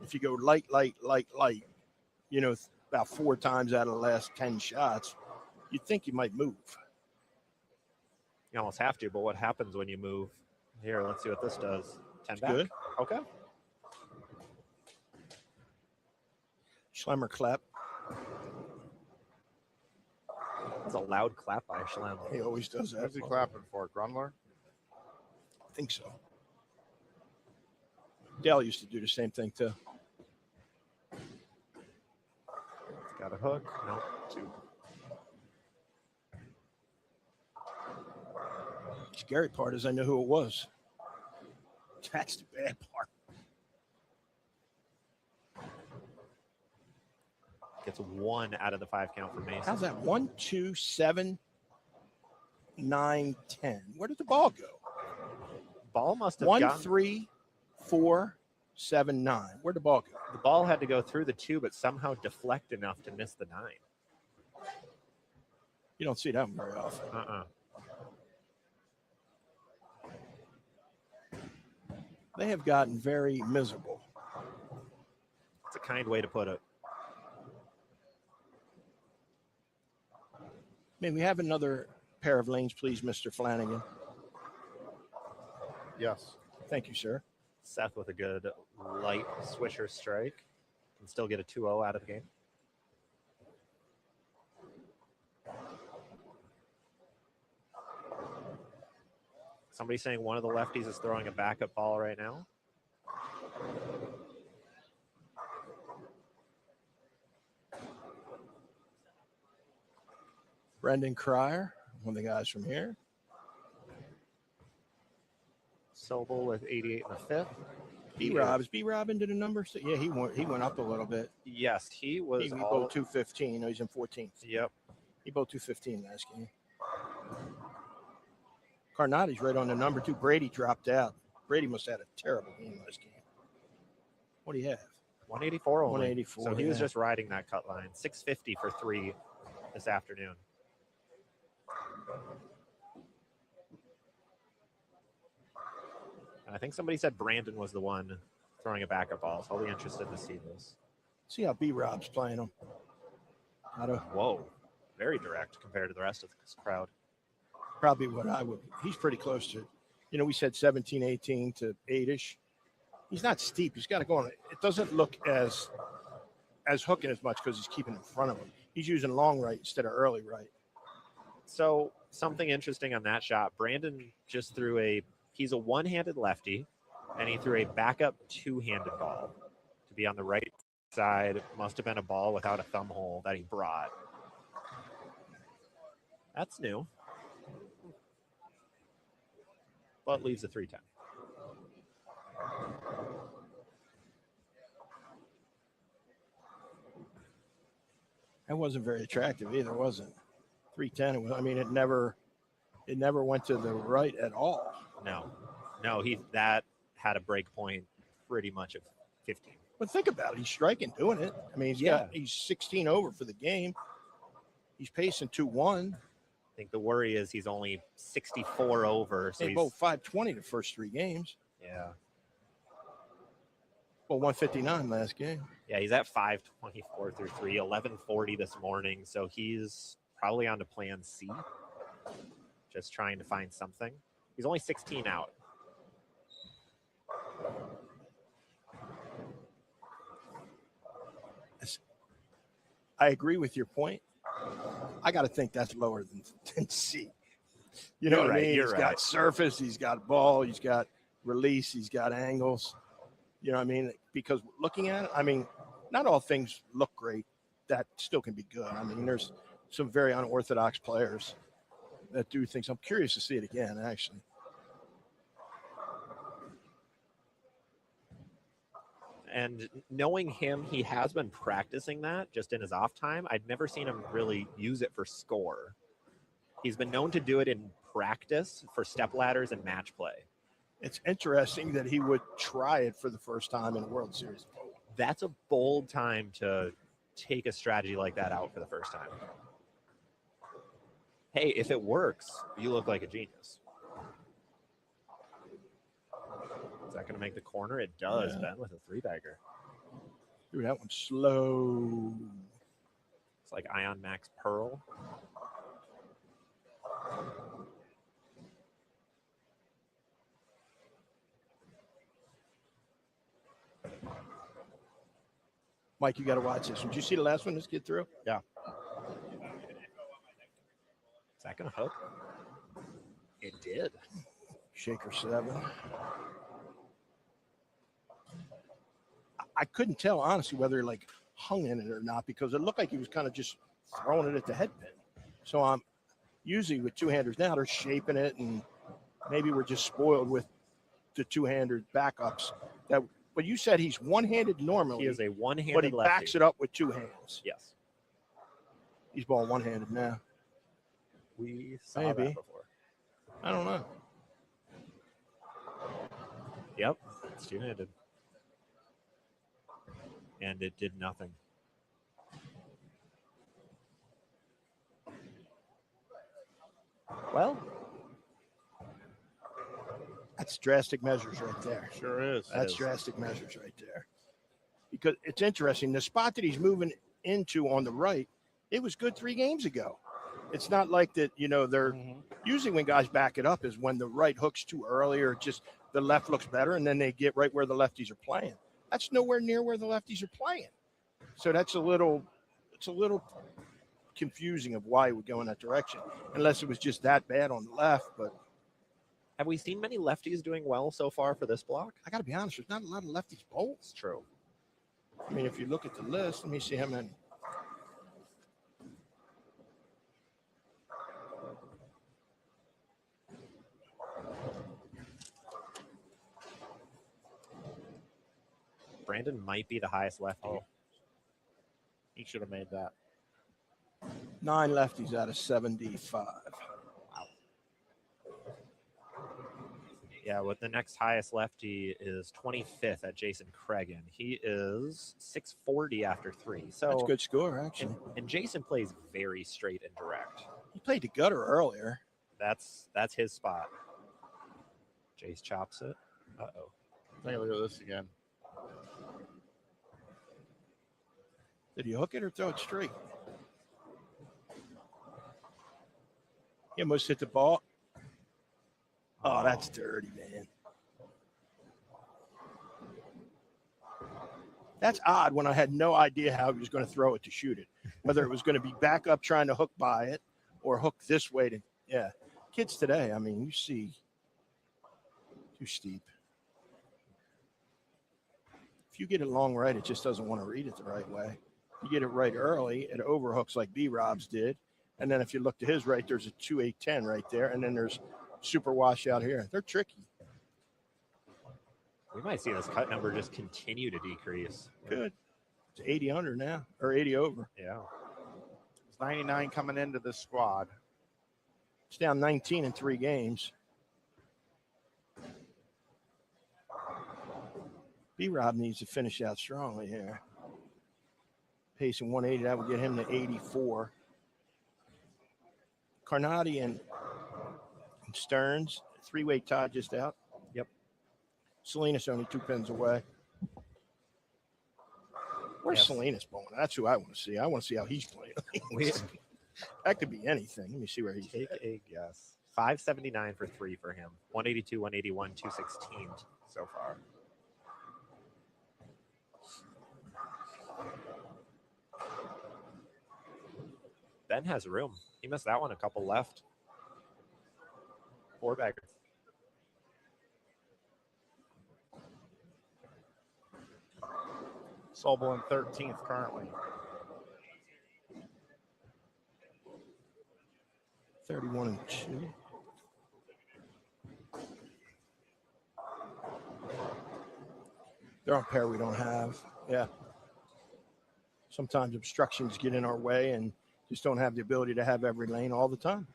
If you go light, you know, about 4 times out of the last 10 shots, you'd think you might move. You almost have to, but what happens when you move? Here, let's see what this does. 10 back. Good. Okay. Schlemmer clap. That's a loud clap by Schlem. He always does that. Who's he clapping for? Grunler? I think so. Dale used to do the same thing too. It's got a hook. No, 2. The scary part is I know who it was. That's the bad part. Gets 1 out of the 5 count for Mason. How's that? 1, 2, 7, 9, 10. Where did the ball go? Ball must have 1, gone. 3, 4, 7, 9. Where'd the ball go? The ball had to go through the 2, but somehow deflect enough to miss the 9. You don't see that one very often. They have gotten very miserable. It's a kind way to put it. May we have another pair of lanes, please, Mr. Flanagan? Yes. Thank you, sir. Seth with a good light swisher strike. Can still get a 2-0 out of the game. Somebody saying one of the lefties is throwing a backup ball right now. Brendan Cryer, one of the guys from here. Sobel with 88 in the fifth. B-Rob into the number? Yeah, he went up a little bit. Yes, he was. He bowled 215. No, he's in 14th. Yep. He bowled 215 last game. Carnati's right on the number, too. Brady dropped out. Brady must have had a terrible game last game. What do you have? 184 only. 184. So he was just riding that cut line. 650 for 3 this afternoon. And I think somebody said Brandon was the one throwing a backup ball, so I'll be interested to see this. See how B-Rob's playing him. Whoa. Very direct compared to the rest of this crowd. Probably what I would. He's pretty close to, we said 17, 18 to 8-ish. He's not steep. He's got to go on. It doesn't look as hooking as much because he's keeping in front of him. He's using long right instead of early right. So something interesting on that shot, Brandon just threw he's a one-handed lefty, and he threw a backup two-handed ball to be on the right side. Must have been a ball without a thumb hole that he brought. That's new. But leaves a 310. That wasn't very attractive either, was it? 310. It never went to the right at all. No, that had a break point pretty much of 15. But think about it. He's striking doing it. He's 16 over for the game. He's pacing 2-1. I think the worry is he's only 64 over. So he's both 520 the first 3 games. Yeah. Well, 159 last game. Yeah, he's at 524 through 3, 1140 this morning. So he's probably on to plan C. Just trying to find something. He's only 16 out. I agree with your point. I got to think that's lower than C. You know what I mean? He's got surface, he's got ball, he's got release, he's got angles. You know what I mean? Because looking at it, not all things look great. That still can be good. There's some very unorthodox players that do things. I'm curious to see it again, actually. And knowing him, he has been practicing that just in his off time. I'd never seen him really use it for score. He's been known to do it in practice for step ladders and match play. It's interesting that he would try it for the first time in a World Series. That's a bold time to take a strategy like that out for the first time. Hey, if it works, you look like a genius. Is that going to make the corner? It does, yeah. Ben, with a 3-bagger. Dude, that one's slow. It's like Ion Max Pearl. Mike, you got to watch this. Did you see the last one this kid threw? Yeah. Is that going to hook? It did. Shaker 7. I couldn't tell, honestly, whether he hung in it or not because it looked like he was kind of just throwing it at the head pin. So I'm usually with two-handers now, they're shaping it, and maybe we're just spoiled with the two-handed backups. But you said he's one-handed normally. He is a one-handed but he lefty. Backs it up with 2 hands. Yes. He's balling one-handed now. We saw that before. I don't know. Yep, it's two-handed. And it did nothing. Well, that's drastic measures right there. Sure is. That's drastic measures right there. Because it's interesting. The spot that he's moving into on the right, it was good 3 games ago. It's not like that, they're usually when guys back it up is when the right hooks too early or just the left looks better and then they get right where the lefties are playing. That's nowhere near where the lefties are playing. So it's a little confusing of why he would go in that direction, unless it was just that bad on the left. But Have we seen many lefties doing well so far for this block? I got to be honest, there's not a lot of lefties bowls. It's true. I mean, if you look at the list, let me see how many. Brandon might be the highest lefty. Oh. He should have made that. 9 lefties out of 75. Yeah, with the next highest lefty is 25th at Jason Cregan. He is 640 after 3. So That's a good score, actually. And Jason plays very straight and direct. He played the gutter earlier. That's his spot. Jace chops it. Uh-oh. Take a look at this again. Did he hook it or throw it straight? He almost hit the ball. Oh, that's dirty, man. That's odd when I had no idea how he was going to throw it to shoot it, whether it was going to be back up trying to hook by it or hook this way to, yeah. Kids today, I mean, you see, too steep. If you get it long right, it just doesn't want to read it the right way. You get it right early, it overhooks like B-Rob's did. And then if you look to his right, there's a 2-8-10 right there. And then there's super wash out here. They're tricky. We might see this cut number just continue to decrease. Good. It's 80 under now, or 80 over. Yeah. It's 99 coming into this squad. It's down 19 in 3 games. B-Rob needs to finish out strongly here. Pacing 180, that would get him to 84. Carnati and Stearns, 3-way tie just out. Yep. Salinas only 2 pins away. Where's Yes. Salinas bowling? That's who I want to see. I want to see how he's playing. That could be anything. Let me see where he's Take a guess. 579 for 3 for him. 182, 181, 216 so far. Ben has room. He missed that one. A couple left. 4 baggers. Sobel in 13th currently. 31 and 2. They're on pair we don't have. Yeah. Sometimes obstructions get in our way and just don't have the ability to have every lane all the time.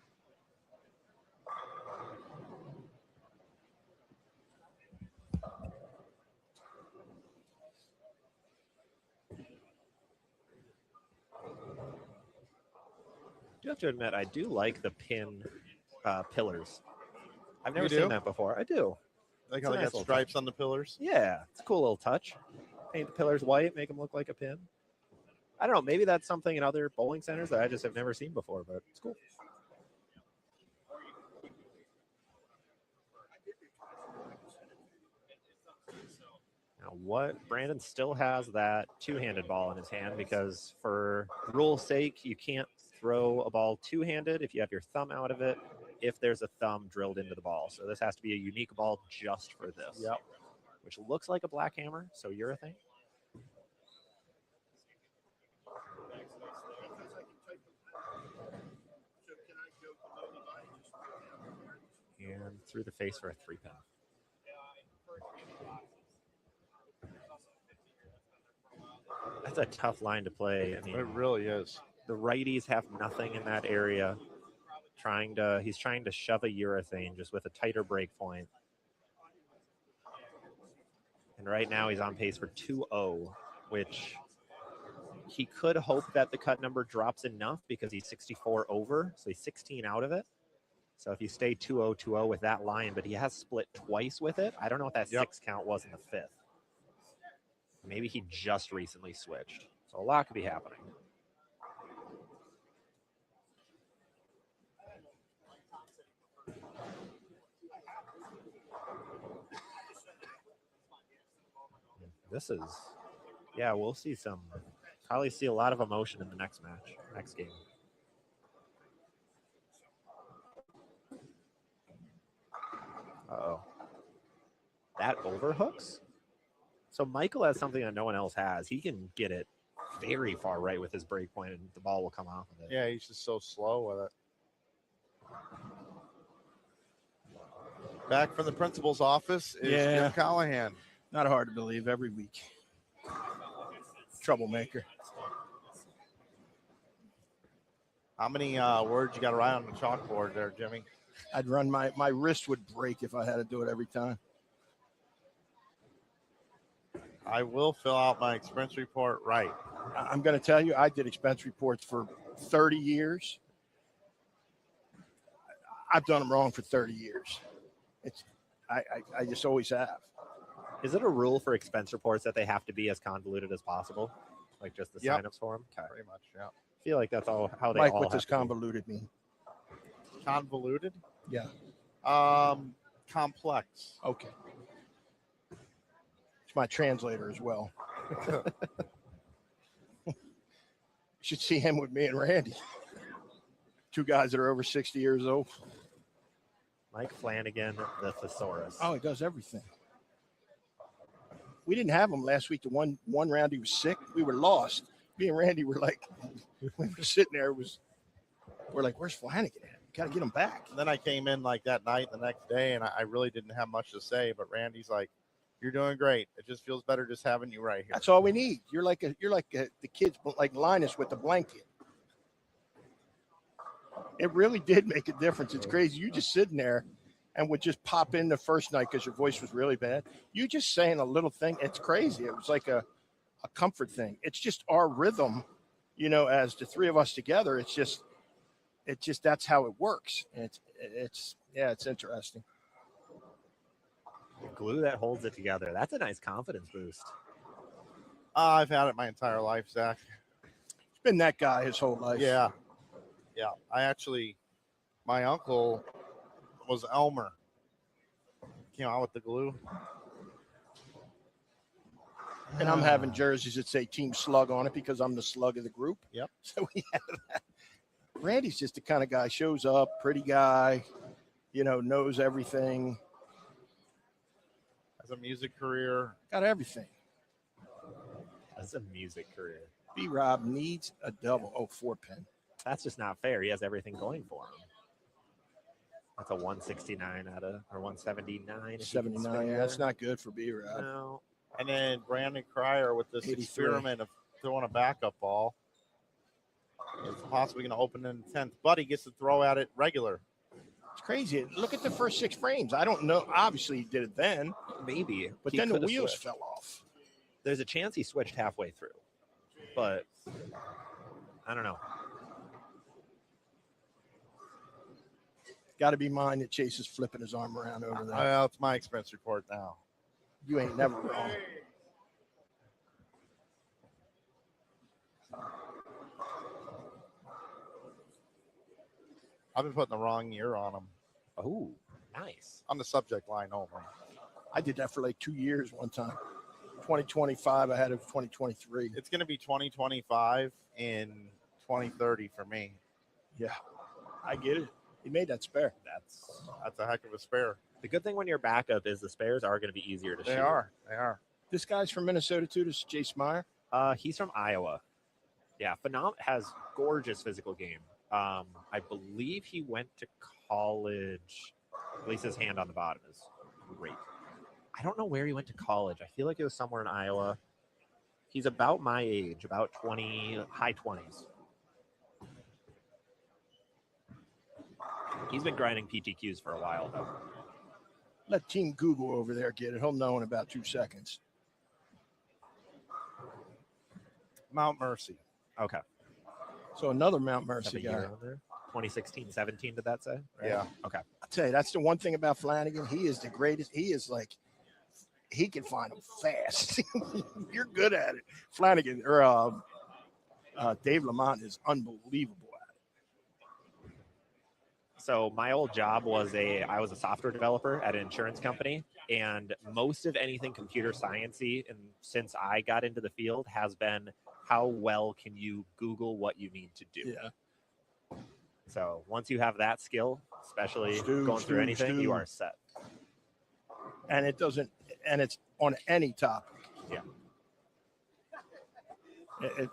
I do have to admit, I do like the pin pillars. I've never You seen do? that before. I do. Like It's how a they nice got little stripes on the pillars. Yeah, it's a cool little touch. Paint the pillars white, make them look like a pin. I don't know. Maybe that's something in other bowling centers that I just have never seen before, but it's cool. Now, what Brandon still has that two-handed ball in his hand because, for rule's sake, you can't throw a ball two-handed if you have your thumb out of it. If there's a thumb drilled into the ball, so this has to be a unique ball just for this. Yep. Which looks like a black hammer, so urethane. And through the face for a 3-pin. That's a tough line to play. I mean, It really is. the righties have nothing in that area. He's trying to shove a urethane just with a tighter break point. And right now he's on pace for 2-0, which he could hope that the cut number drops enough because he's 64 over, so he's 16 out of it. So if you stay 2-0, 2-0 with that line, but he has split twice with it. I don't know what that 6 count was in the 5th. Maybe he just recently switched. So a lot could be happening. This is, yeah, we'll see some Probably see a lot of emotion in the next match, next game. Uh-oh. That overhooks? So Michael has something that no one else has. He can get it very far right with his break point, and the ball will come off of it. Yeah, he's just so slow with it. Back from the principal's office is Jim Callahan. Not hard to believe every week. Troublemaker. How many words you got to write on the chalkboard there, Jimmy? I'd run my wrist would break if I had to do it every time. I will fill out my expense report right. I'm going to tell you, I did expense reports for 30 years. I've done them wrong for 30 years. I just always have. Is it a rule for expense reports that they have to be as convoluted as possible? Like just the signups for them? Okay. Pretty much, yeah. I feel like that's all how they Mike, all what does have to be. convoluted mean? Convoluted? Yeah. Complex. Okay. It's my translator as well. You should see him with me and Randy. Two guys that are over 60 years old. Mike Flanagan, the thesaurus. Oh, he does everything. We didn't have him last week. The one round he was sick. We were lost. Me and Randy were like, we were sitting there. We're like, where's Flanagan at? Got to get him back. And then I came in like that night, the next day, and I really didn't have much to say. But Randy's like, "You're doing great. It just feels better just having you right here." That's all we need. You're like the kids like Linus with the blanket. It really did make a difference. It's crazy. You just sitting there and would just pop in the first night because your voice was really bad. You just saying a little thing. It's crazy. It was like a comfort thing. It's just our rhythm, as the three of us together. It's just that's how it works. And it's interesting. The glue that holds it together. That's a nice confidence boost. I've had it my entire life, Zach. He's been that guy his whole life. Yeah. My uncle was Elmer. Came out with the glue. And I'm having jerseys that say Team Slug on it because I'm the slug of the group. Yep. So we have that. Randy's just the kind of guy, shows up, pretty guy, knows everything. Has a music career. Got everything. That's a music career. B-Rob needs a double. Oh, 4-pin. That's just not fair. He has everything going for him. That's a 169 or 179. 79. Yeah, that's not good for B-Rob. No. And then Brandon Cryer with this 83. experiment of throwing a backup ball. It's possibly going to open in the 10th, but he gets to throw at it regular. It's crazy. Look at the first 6 frames. I don't know. Obviously, he did it then. Maybe. But He then the could have wheels switched. fell off. There's a chance he switched halfway through. But I don't know. Got to be mine that Chase is flipping his arm around over there. Well, it's my expense report now. You ain't never wrong. I've been putting the wrong year on them. Oh, nice. On the subject line only. I did that for like 2 years one time. 2025, I had it 2023. It's going to be 2025 and 2030 for me. Yeah, I get it. He made that spare. That's a heck of a spare. The good thing when you're backup is the spares are going to be easier to shoot. They are. This guy's from Minnesota too. This is Jace Meyer. He's from Iowa. Yeah, has gorgeous physical game. I believe he went to college. At least his hand on the bottom is great. I don't know where he went to college. I feel like it was somewhere in Iowa. He's about my age, about 20, high 20s. He's been grinding PTQs for a while, though. Let Team Google over there get it. He'll know in about 2 seconds. Mount Mercy. Okay. So another Mount Have Mercy a guy. year on there. 2016, 17, did that say? Right? Yeah. Okay. I'll tell you, that's the one thing about Flanagan. He is the greatest. He is like, he can find them fast. You're good at it. Flanagan or Dave Lamont is unbelievable at it. So my old job was I was a software developer at an insurance company, and most of anything computer sciencey, and since I got into the field, has been how well can you Google what you need to do? Yeah. So once you have that skill, especially Stu, going through Stu, anything, Stu. you are set. And it's on any topic. Yeah.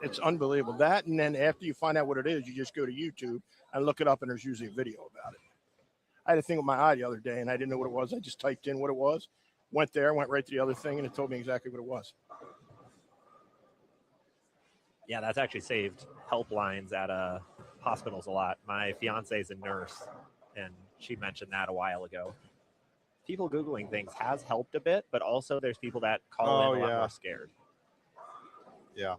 It's unbelievable. That, and then after you find out what it is, you just go to YouTube and look it up, and there's usually a video about it. I had a thing with my eye the other day, and I didn't know what it was. I just typed in what it was, went right to the other thing, and it told me exactly what it was. Yeah, that's actually saved helplines at hospitals a lot. My fiance is a nurse, and she mentioned that a while ago. People Googling things has helped a bit, but also there's people that call in a lot more scared. Yeah.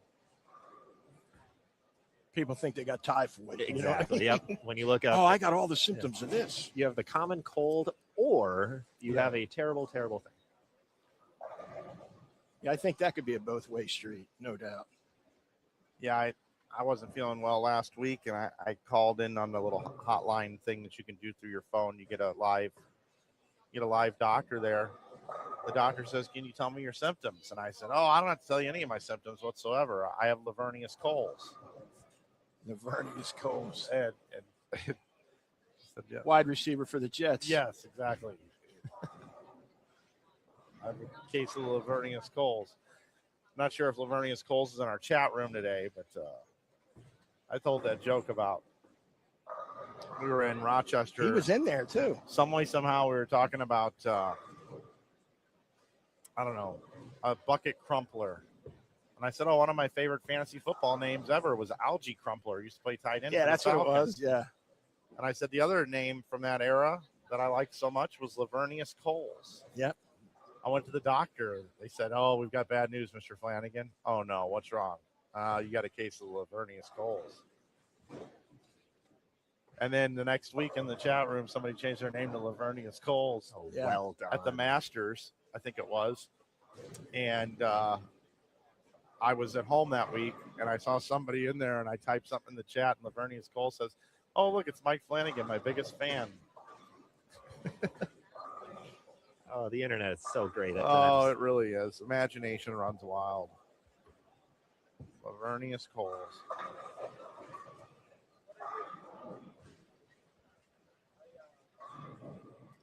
People think they got typhoid. Exactly. Yep. When you look up, oh, I got all the symptoms of this. You have the common cold, or you have a terrible, terrible thing. Yeah, I think that could be a both-way street, no doubt. Yeah, I wasn't feeling well last week, and I called in on the little hotline thing that you can do through your phone. You get a live doctor there. The doctor says, "Can you tell me your symptoms?" And I said, "Oh, I don't have to tell you any of my symptoms whatsoever. I have Lavernius Coles." Lavernius Coles. And said, yeah. Wide receiver for the Jets. Yes, exactly. I have a case of Lavernius Coles. Not sure if Lavernius Coles is in our chat room today, but I told that joke about we were in Rochester. He was in there too. Some way, somehow, we were talking about I don't know, a bucket crumpler. And I said, "Oh, one of my favorite fantasy football names ever was Algae Crumpler. Used to play tight end." Yeah, that's what it was. Yeah. And I said the other name from that era that I liked so much was Lavernius Coles. Yep. I went to the doctor. They said, "Oh, we've got bad news, Mr. Flanagan." "Oh, no, what's wrong?" You got a case of Lavernius Coles. And then the next week in the chat room, somebody changed their name to Lavernius Coles. Oh, yeah. Well done. At the Masters, I think it was. And I was at home that week, and I saw somebody in there, and I typed something in the chat, and Lavernius Coles says, "Oh, look, it's Mike Flanagan, my biggest fan." Oh, the internet is so great at Oh, times. it really is. Imagination runs wild. Lavernius Coles.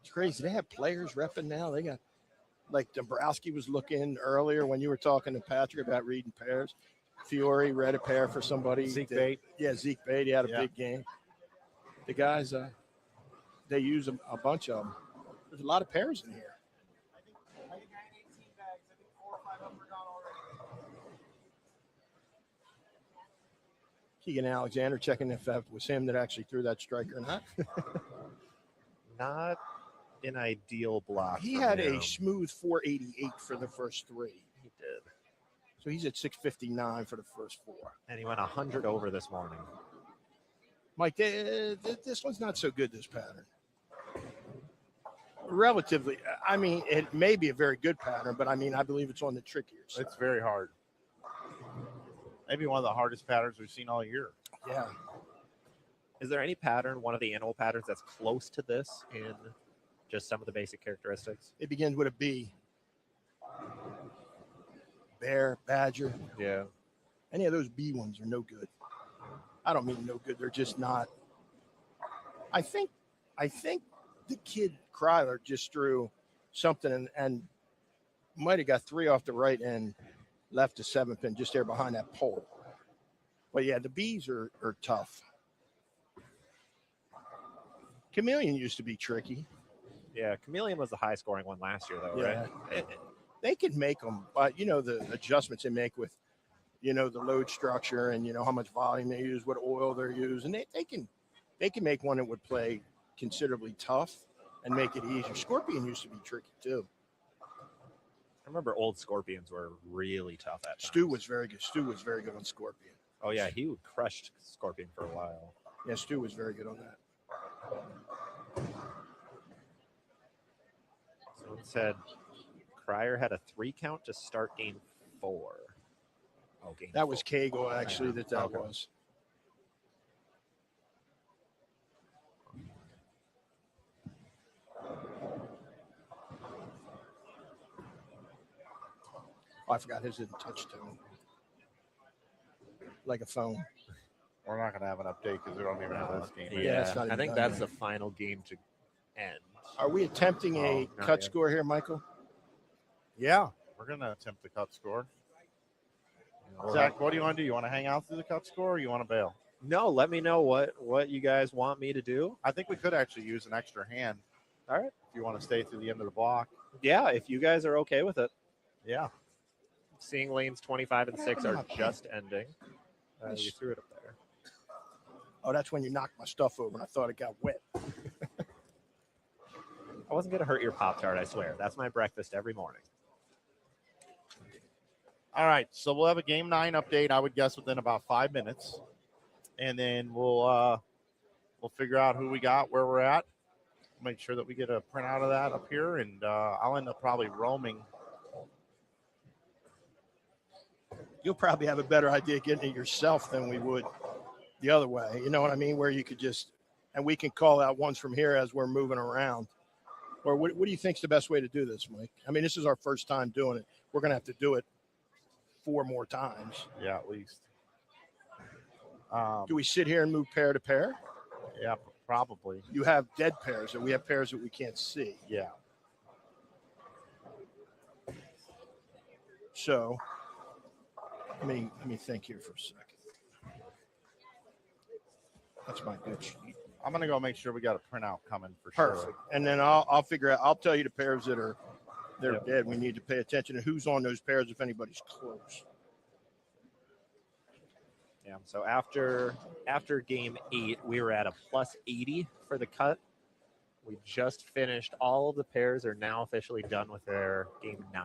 It's crazy. They have players repping now. They got, like, Dombrowski was looking earlier when you were talking to Patrick about reading pairs. Fiore read a pair for somebody. Zeke Bate. Yeah, Zeke Bate. He had a big game. The guys, they use a bunch of them. There's a lot of pairs in here. I think 18 bags. I think 4 or 5 of them are gone already. Keegan Alexander checking if that was him that actually threw that strike or not. Not an ideal block. He from had him. a smooth 488 for the first 3. He did. So he's at 659 for the first 4. And he went 100 over this morning. Mike, this one's not so good, this pattern. Relatively, I mean, it may be a very good pattern, but I mean, I believe it's on the trickier side. It's very hard. Maybe one of the hardest patterns we've seen all year. Yeah. Is there any pattern, one of the animal patterns, that's close to this in just some of the basic characteristics? It begins with a B. Bear, badger. Yeah. Any of those B ones are no good. I don't mean no good. They're just not. I think the kid Kryler just drew something and might have got 3 off the right and left a 7-pin just there behind that pole. But yeah, the B's are tough. Chameleon used to be tricky. Yeah, Chameleon was the high scoring one last year, though, Yeah. right? They can make them, but you know, the adjustments they make with, you know, the load structure and, you know, how much volume they use, what oil they're using. They can make one that would play considerably tough and make it easier. Scorpion used to be tricky too. I remember old Scorpions were really tough at times. Stu was very good. Stu was very good on Scorpion. Oh, yeah, he crushed Scorpion for a while. Yeah, Stu was very good on that. So it said Cryer had a 3 count to start game 4. Oh, game That was 4. Cagle, actually, that Okay. was. Oh, I forgot his didn't touch tone. like a phone. We're not going to have an update because we don't even have this game. Yeah, it's not I even think done that's yet. the final game to end. Are we attempting a Oh, not cut yet. score here, Michael? Yeah, we're going to attempt the cut score. Zach, what do you want to do? You want to hang out through the cut score or you want to bail? No, let me know what you guys want me to do. I think we could actually use an extra hand. All right. If you want to stay through the end of the block. Yeah, if you guys are okay with it. Yeah. Seeing lanes 25 and 6 are happened to my just ending. You threw it up there. Oh, that's when you knocked my stuff over and I thought it got wet. I wasn't going to hurt your Pop-Tart, I swear. That's my breakfast every morning. All right. So we'll have a game 9 update, I would guess, within about 5 minutes. And then we'll figure out who we got, where we're at. Make sure that we get a printout of that up here. And I'll end up probably roaming. You'll probably have a better idea getting it yourself than we would the other way. You know what I mean? Where you could just, and we can call out ones from here as we're moving around. Or what do you think is the best way to do this, Mike? I mean, this is our first time doing it. We're going to have to do it 4 more times. Yeah, at least. Do we sit here and move pair to pair? Yeah, probably. You have dead pairs, and we have pairs that we can't see. Yeah. So, let me think here for a second. That's my good sheet. I'm going to go make sure we got a printout coming for sure. Perfect. And then I'll figure out. I'll tell you the pairs that are Yep. dead. We need to pay attention to who's on those pairs if anybody's close. Yeah. So after game 8, we were at a plus 80 for the cut. We just finished. All of the pairs are now officially done with their game 9.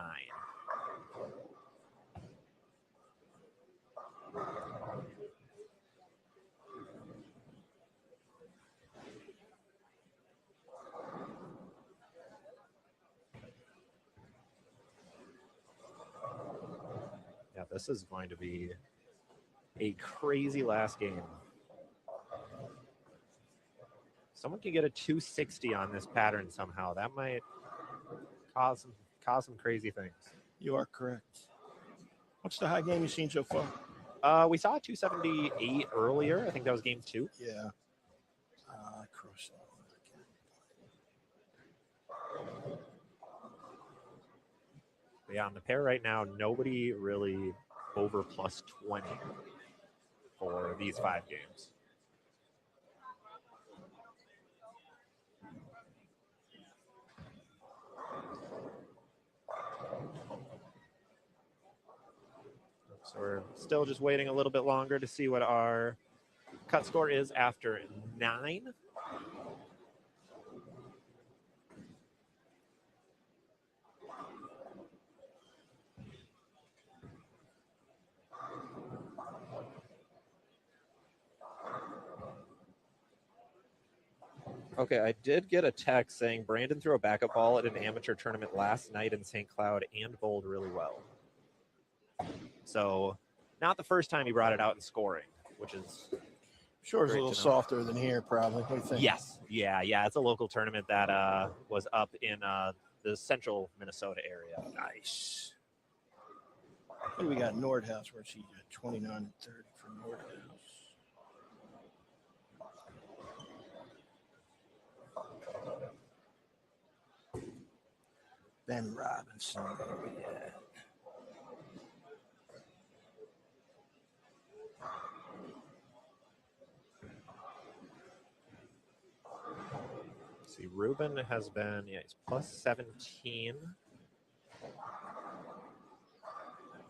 Yeah, this is going to be a crazy last game. Someone can get a 260 on this pattern somehow. That might cause some crazy things. You are correct. What's the high game you've seen so far? We saw a 278 earlier. I think that was game 2. Yeah. Cross. But yeah, on the pair right now, nobody really over plus 20 for these 5 games. So we're still just waiting a little bit longer to see what our cut score is after 9. Okay, I did get a text saying Brandon threw a backup ball at an amateur tournament last night in St. Cloud and bowled really well. So, not the first time he brought it out in scoring, which is Sure, it's a great little to know. softer than here, probably. What do you think? Yes. Yeah. It's a local tournament that was up in the central Minnesota area. Nice. What do we got? Nordhaus. Where's he at? 29 and 30 for Nordhaus. Ben Robinson. Where we at? See, Ruben has been, he's plus 17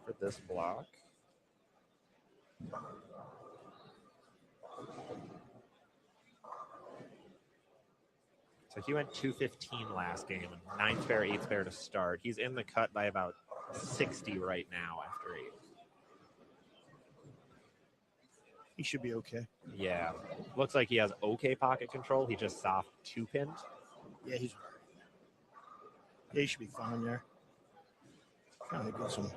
for this block. So he went 215 last game, 9th pair, 8th pair to start. He's in the cut by about 60 right now after 8. He should be okay. Yeah. Looks like he has okay pocket control. He just soft 2-pinned. Yeah, he's all right. Yeah, he should be fine there. Trying to get some.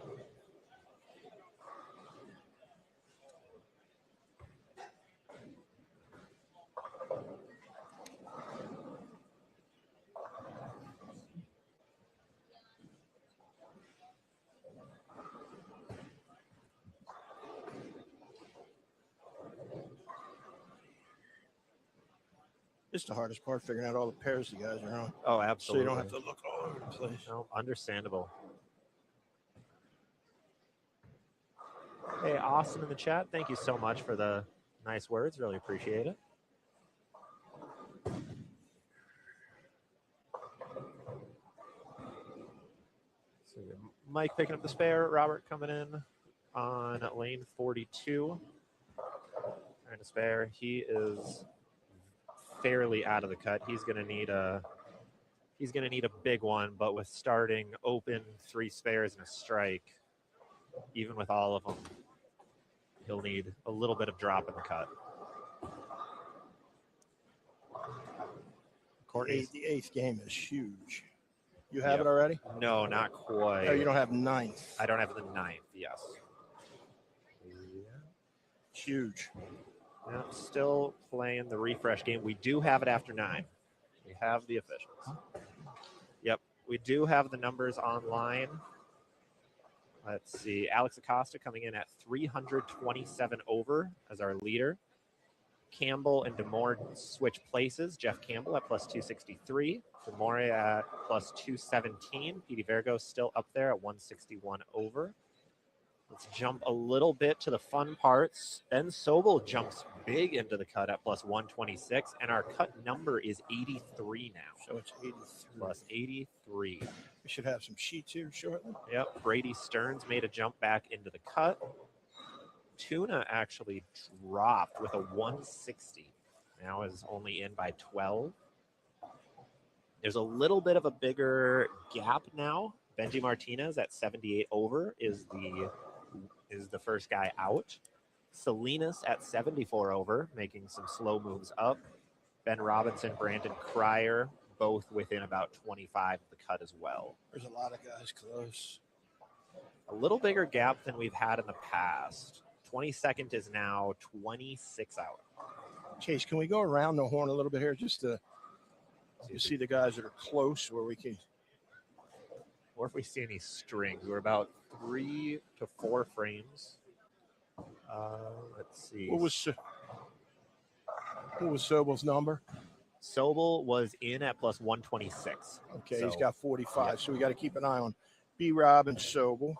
It's the hardest part, figuring out all the pairs you guys are on. Oh, So absolutely. you don't have to look all over the place. No, understandable. Hey, Austin in the chat, thank you so much for the nice words. Really appreciate it. So Mike picking up the spare. Robert coming in on lane 42. Trying to spare. He is fairly out of the cut. He's going to need a big one, but with starting open 3 spares and a strike, even with all of them, he'll need a little bit of drop in the cut. The eighth game is huge. You have Yep. it already? No, not quite. No, you don't have ninth. I don't have the 9th, yes. It's huge. Yeah, still playing the refresh game. We do have it after 9. We have the officials. Yep, we do have the numbers online. Let's see. Alex Acosta coming in at 327 over as our leader. Campbell and Demore switch places. Jeff Campbell at plus 263. Demore at plus 217. Petey Vergo still up there at 161 over. Let's jump a little bit to the fun parts. Ben Sobel jumps big into the cut at plus 126, and our cut number is 83 now. So it's 83. Plus 83. We should have some sheets here shortly. Yep, Brady Stearns made a jump back into the cut. Tuna actually dropped with a 160. Now is only in by 12. There's a little bit of a bigger gap now. Benji Martinez at 78 over is the first guy out. Salinas at 74 over, making some slow moves up. Ben Robinson, Brandon Cryer, both within about 25 of the cut as well. There's a lot of guys close. A little bigger gap than we've had in the past. 22nd is now 26 out. Chase, can we go around the horn a little bit here just to see the guys that are close where we can? Or if we see any strings. We're about 3 to 4 frames. Let's see. What was Sobel's number? Sobel was in at plus 126. Okay, So, he's got 45. yeah. So we got to keep an eye on B-Rob and Sobel.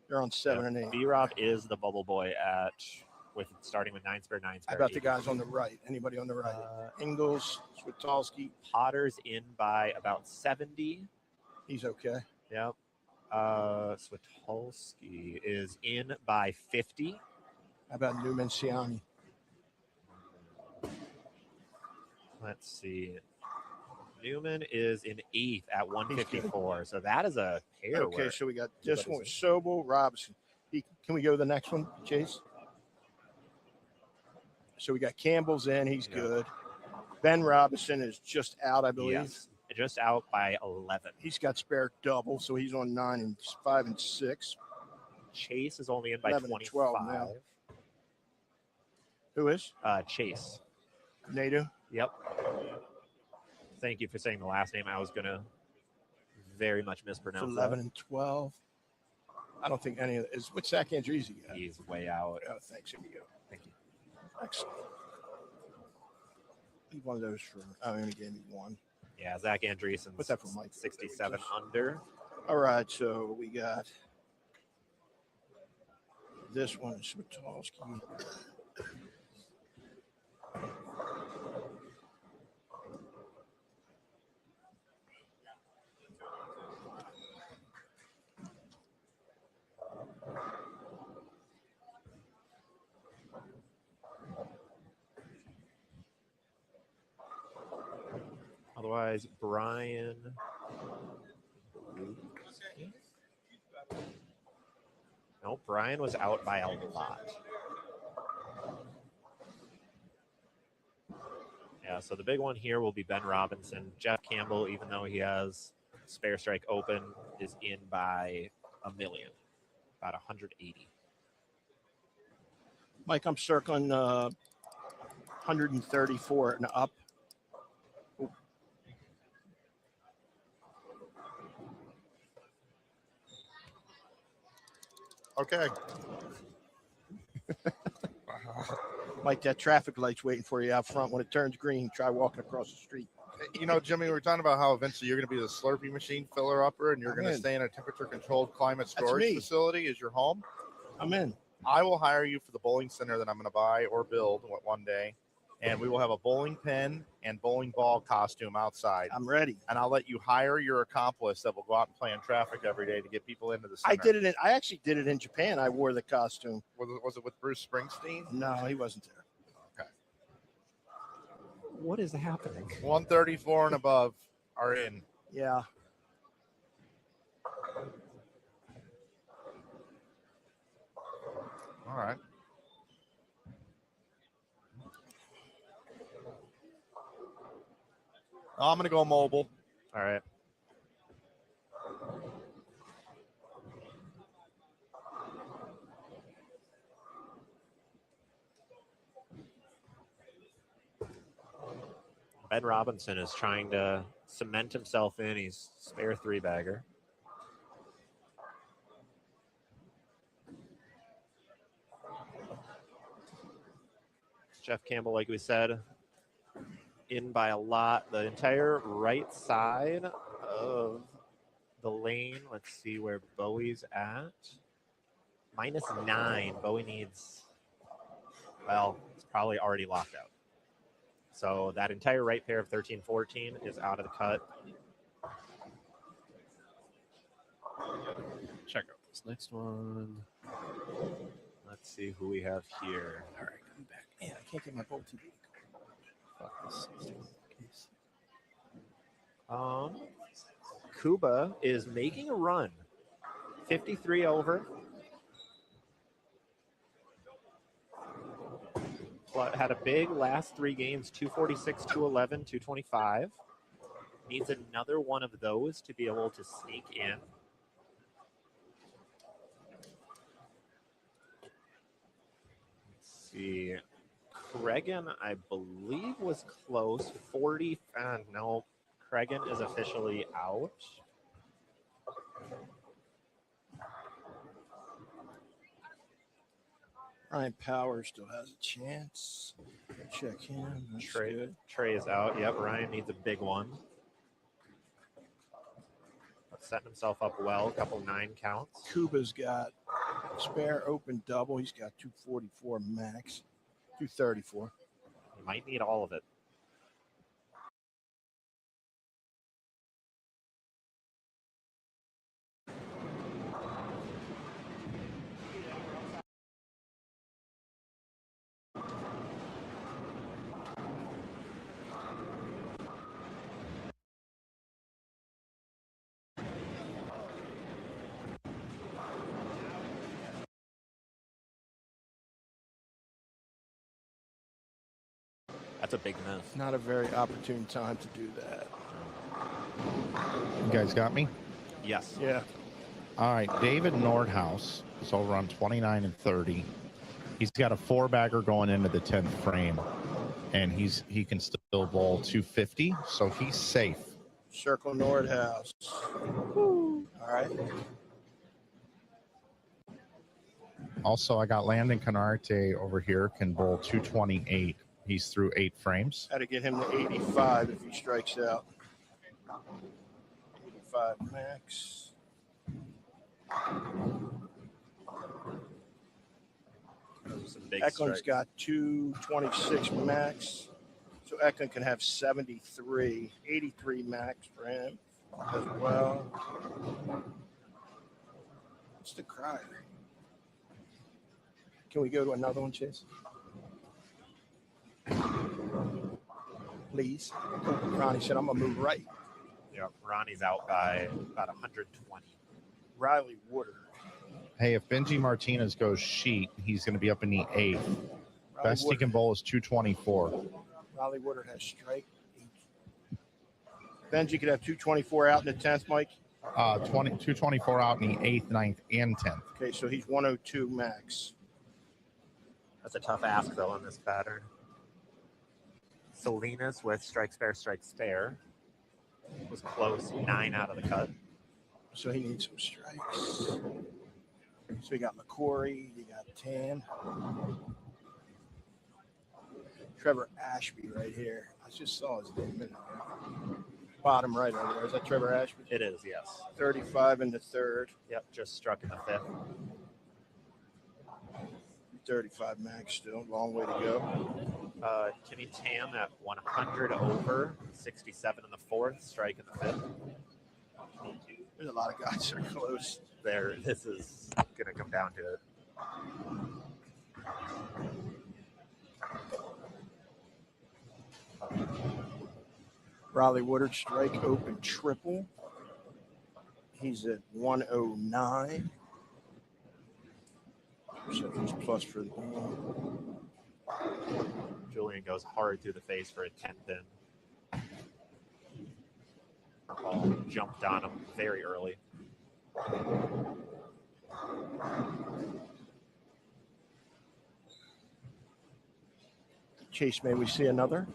They're on 7 and 8. B-Rob is the bubble boy starting with 9 spare, 9 spare. How about the 8. guys on the right? Anybody on the right? Ingles, Switalski. Potter's in by about 70. He's okay. Yep. Switalski is in by 50. How about Newman Ciani? Let's see. Newman is in 8th at 154. So that is a pair. Okay, so we got this one with Sobel, Robinson. Can we go to the next one, Chase? So we got Campbell's in. He's good. Ben Robinson is just out, I believe. Yes, just out by 11. He's got spare double, so he's on 9 and 5 and 6. Chase is only in by 11 and 25. 12 now. Who is? Chase. Nato. Yep. Thank you for saying the last name. I was going to very much It's mispronounce 11 and 12. I don't think any of it is. What's Zach Andreezy got? He's way out. Oh, thanks. Here we go. Thank you. Excellent. Leave one of those for. Oh, he only gave me one. Yeah, Zach Andreessen's Put that for Mike. 67 under. All right, so we got this one is Switalski. Otherwise, Brian. No, Brian was out by a lot. Yeah, so the big one here will be Ben Robinson. Jeff Campbell, even though he has spare strike open, is in by $1 million, about 180. Mike, I'm circling 134 and up. Okay. Like that traffic light's waiting for you out front. When it turns green, try walking across the street. You know, Jimmy, we were talking about how eventually you're going to be the Slurpee machine filler upper, and you're I'm going to in. stay in a temperature-controlled climate That's storage me. facility as your home. I'm in. I will hire you for the bowling center that I'm going to buy or build one day, and we will have a bowling pin and bowling ball costume outside. I'm ready. And I'll let you hire your accomplice that will go out and play in traffic every day to get people into the center. I actually did it in Japan. I wore the costume. Was it with Bruce Springsteen? No, he wasn't there. What is happening? 134 and above are in. Yeah. All right. I'm going to go mobile. All right. Ben Robinson is trying to cement himself in. He's spare 3-bagger. Jeff Campbell, like we said, in by a lot. The entire right side of the lane. Let's see where Bowie's at. -9. Bowie needs, well, it's probably already locked out. So that entire right pair of 13-14 is out of the cut. Check out this next one. Let's see who we have here. All right, come back. Man, I can't get my Bolt TV. Fuck this. Kuba is making a run. 53 over. Had a big last 3 games, 246, 211, 225. Needs another one of those to be able to sneak in. Let's see. Cregan, I believe, was close. 40. No, Cregan is officially out. Ryan Power still has a chance. Check him. That's Trey, good. Trey is out. Yep, Ryan needs a big one. Setting himself up well. A couple 9 counts. Kuba's got spare open double. He's got 244 max. 234. He might need all of it. That's a big miss. Not a very opportune time to do that. You guys got me? Yes. Yeah. All right, David Nordhaus is over on 29 and 30. He's got a 4-bagger going into the 10th frame, and he can still bowl 250, so he's safe. Circle Nordhaus. All right. Also, I got Landon Canarte over here, can bowl 228. He's through 8 frames. Had to get him to 85 if he strikes out. 85 max. Those are some big Eklund's strikes. got 226 max. So Eklund can have 73. 83 max for him as well. What's the cry? Can we go to another one, Chase? Please. Ronnie said, I'm going to move right. Yeah, Ronnie's out by about 120. Riley Woodard. Hey, if Benji Martinez goes sheet, he's going to be up in the 8th. Best he can bowl is 224. Riley Woodard has strike. Benji could have 224 out in the 10th, Mike. 224 out in the 8th, 9th, and 10th. Okay, so he's 102 max. That's a tough ask, though, on this pattern. Salinas with strike spare. Was close, 9 out of the cut. So he needs some strikes. So you got McCory, you got Tan. Trevor Ashby right here. I just saw his name a minute ago. Bottom right over there. Is that Trevor Ashby? It is, yes. 35 in the third. Yep, just struck in the fifth. 35 max still. Long way to go. Timmy Tam at 100 over, 67 in the fourth, strike in the fifth. There's a lot of guys that are close. There, this is going to come down to it. Raleigh Woodard strike open triple. He's at 109. So he's plus for the ball. Julian goes hard through the face for a 10 pin. Ball jumped on him very early. Chase, may we see another?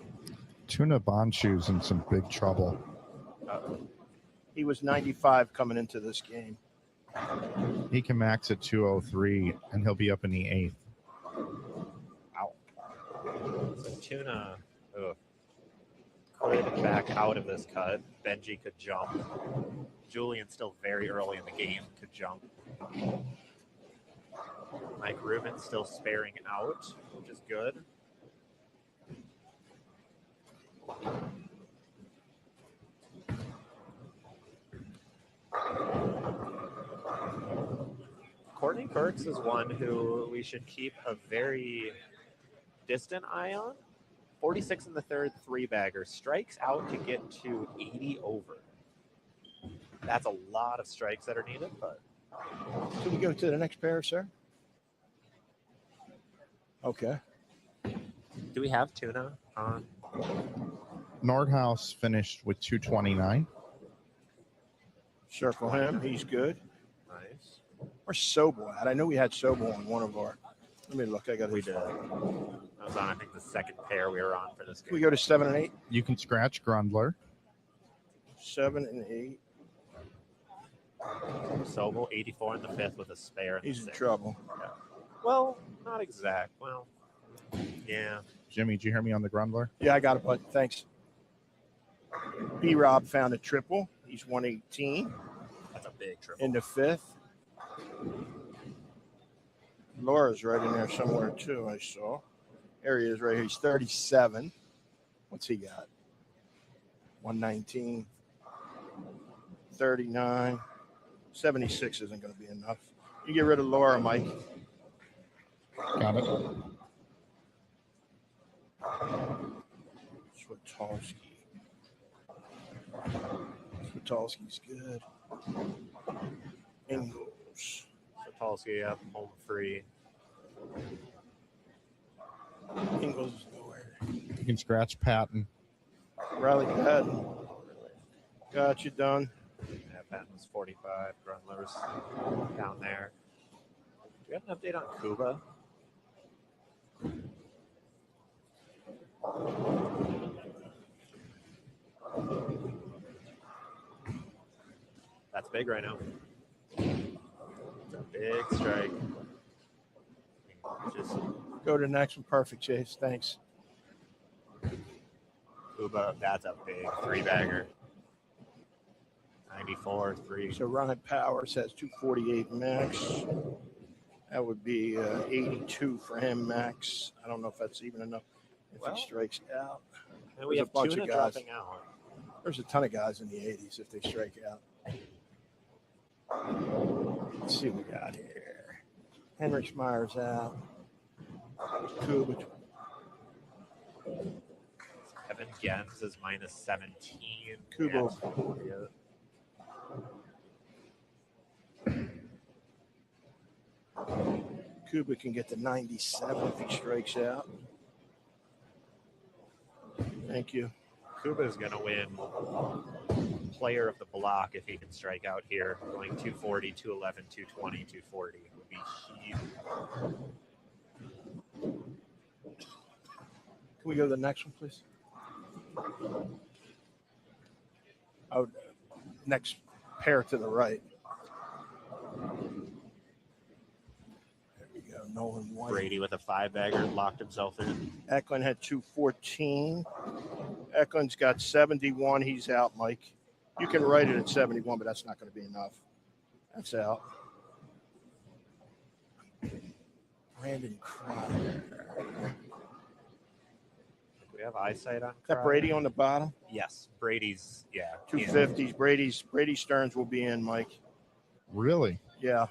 Tuna Bonshu's in some big trouble. He was 95 coming into this game. He can max at 203, and he'll be up in the eighth. Ow. So Tuna could back out of this cut. Benji could jump. Julian still very early in the game could jump. Mike Rubin still sparing out, which is good. Courtney Burks is one who we should keep a very distant eye on. 46 in the third, three bagger. Strikes out to get to 80 over. That's a lot of strikes that are needed, but. Should we go to the next pair, sir? Okay. Do we have Tuna on? Nordhaus finished with 229. Circle him. He's good. Nice. Where's Sobel at? I know we had Sobel on one of our. Let me look. I got it. We did. That was on, I think, the second pair we were on for this Can we game. go to 7 and 8? You can scratch Grundler. 7 and 8. Sobel, 84 in the fifth with a spare in the He's in sixth. trouble. Well, not exact. Well, yeah. Jimmy, did you hear me on the Grundler? Yeah, I got it, bud. Thanks. B-Rob found a triple. He's 118 That's a big triple. in the fifth. Laura's right in there somewhere, too, I saw. There he is right here. He's 37. What's he got? 119. 39. 76 isn't going to be enough. You get rid of Laura, Mike. Got it. Switalski. Switalski's good. Ingles. Sapolsky up, home free. Ingles is nowhere. You can scratch Patton. Riley Patton. Got you done. Yeah, Patton was 45. Grundler's down there. Do we have an update on Kuba? That's big right now. It's a big strike. Just Go to the next one. Perfect, Chase. Thanks. Kuba, that's a big three bagger. 94, 3. So Ryan Powers has 248 max. That would be 82 for him max. I don't know if that's even enough if Well, he strikes out. And we there's have a bunch Tuna of guys. dropping out. There's a ton of guys in the 80s if they strike out. Let's see what we got here. Henrich Meyer's out. Kuba. Evan Gens is minus 17. Kubo. Yeah. Kuba can get to 97 if he strikes out. Thank you. Kuba is going to win player of the block if he can strike out here. Going 240, 211, 220, 240 would be huge. Can we go to the next one, please? Oh, next pair to the right. There we go. Nolan White. Brady with a 5-bagger locked himself in. Eklund had 214. Eklund's got 71. He's out, Mike. You can write it at 71, but that's not going to be enough. That's out. Brandon Crowder. We have eyesight on Is that Brady on the bottom? Yes, Brady's, yeah. 250s. Brady Stearns will be in, Mike. Really? Yeah.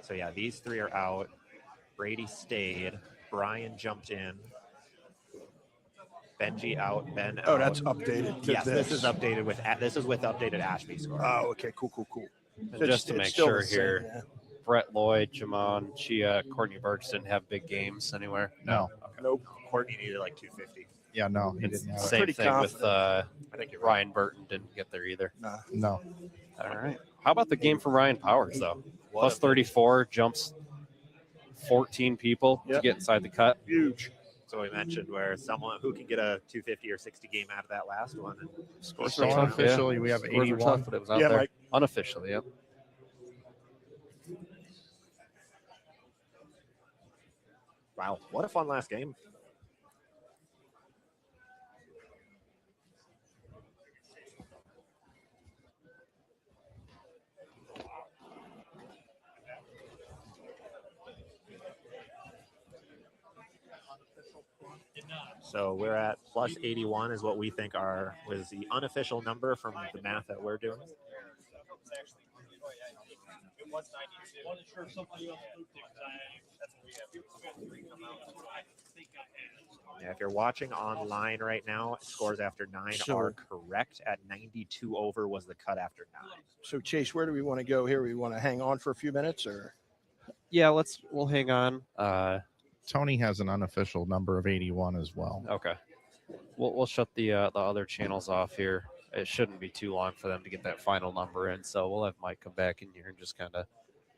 So yeah, these three are out. Brady stayed. Brian jumped in. Benji out. Ben out. Oh, that's updated. To Yes, this is updated with updated Ashby score. Oh, okay, cool. And So just to it's make still sure the same, here, yeah. Brett Lloyd, Jamon, Chia, Courtney Burks didn't have big games anywhere. No. Nope. Courtney needed like 250. Yeah, no, he And didn't have it. same Pretty thing with confident. I think you're right. Ryan Burton didn't get there either. Nah. No. All right. How about the game from Ryan Powers though? What Plus a- 34 jumps 14 people to Yep. get inside the cut. Huge. So we mentioned where someone who can get a 250 or 60 game out of that last one. And Scores So were tough, unofficially, we have Scores were 81. tough, but it was out Yeah, there. Mike. Unofficially, yep. wow, what a fun last game. So we're at plus 81 is what we think was the unofficial number from the math that we're doing. It was 92. Wasn't sure if somebody else looped it. That's what we have. We had 3 come out. That's what I think I had. Yeah, if you're watching online right now, scores after 9 So- are correct. At 92 over was the cut after 9. So Chase, where do we want to go here? We want to hang on for a few minutes, or Yeah, we'll hang on. Tony has an unofficial number of 81 as well. Okay. We'll shut the other channels off here. It shouldn't be too long for them to get that final number in, so we'll have Mike come back in here and just kind of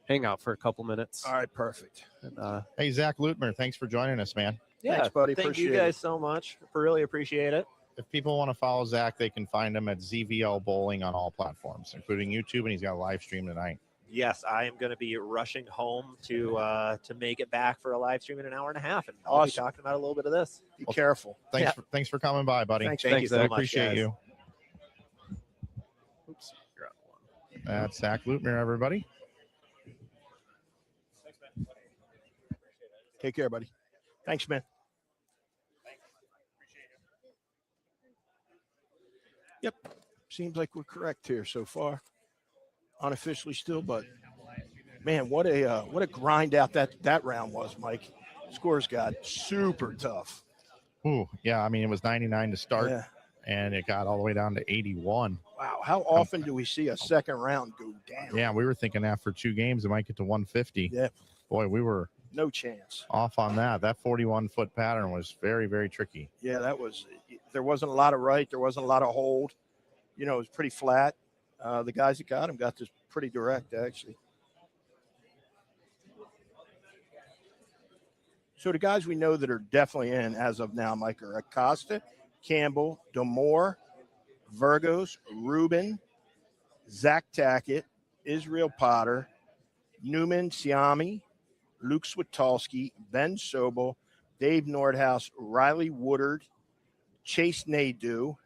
hang out for a couple minutes. all right, perfect. And, Hey, Zach Lutmer, thanks for joining us, man. Yeah, Thanks, buddy. thank Appreciate you guys so much. Really appreciate it. If people want to follow Zach, they can find him at ZVL Bowling on all platforms, including YouTube, and he's got a live stream tonight. Yes, I am going to be rushing home to make it back for a live stream in an hour and a half, and I'll be Awesome. talking about a little bit of this. Be Well, careful. Thanks, Yeah. thanks for coming by, buddy. Thanks. Thank you so Zach. much. Appreciate guys. you. oops, you're on one. That's Zach Lutmer, everybody. Take care, buddy. Thanks, man. Yep. Seems like we're correct here so far. Unofficially still, but man, what a grind out that round was, Mike. Scores got super tough. Ooh, yeah. I mean, it was 99 to start, Yeah. and it got all the way down to 81. Wow. How often do we see a second round go down? Yeah, we were thinking after 2 games, it might get to 150. Yeah. Boy, we were No chance. off on that. That 41-foot pattern was very, very tricky. Yeah, there wasn't a lot of right. There wasn't a lot of hold. You know, it was pretty flat. The guys that got him got this pretty direct, actually. So the guys we know that are definitely in as of now, Mike, are Acosta, Campbell, Demore, Virgos, Rubin, Zach Tackett, Israel Potter, Newman Siami, Luke Switalski, Ben Sobel, Dave Nordhaus, Riley Woodard, Chase Nadeau,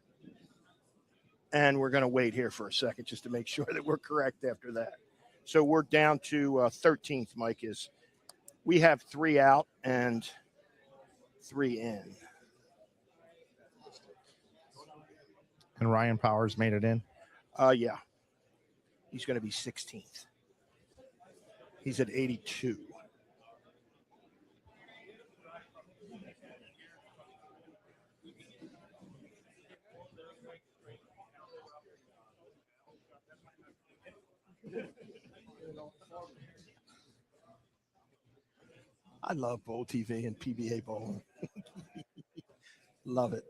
and we're going to wait here for a second just to make sure that we're correct after that. So we're down to 13th, Mike, is we have 3 out and 3 in. And Ryan Powers made it in. Yeah. He's going to be 16th. He's at 82. I love Bowl TV and PBA bowling. Love it.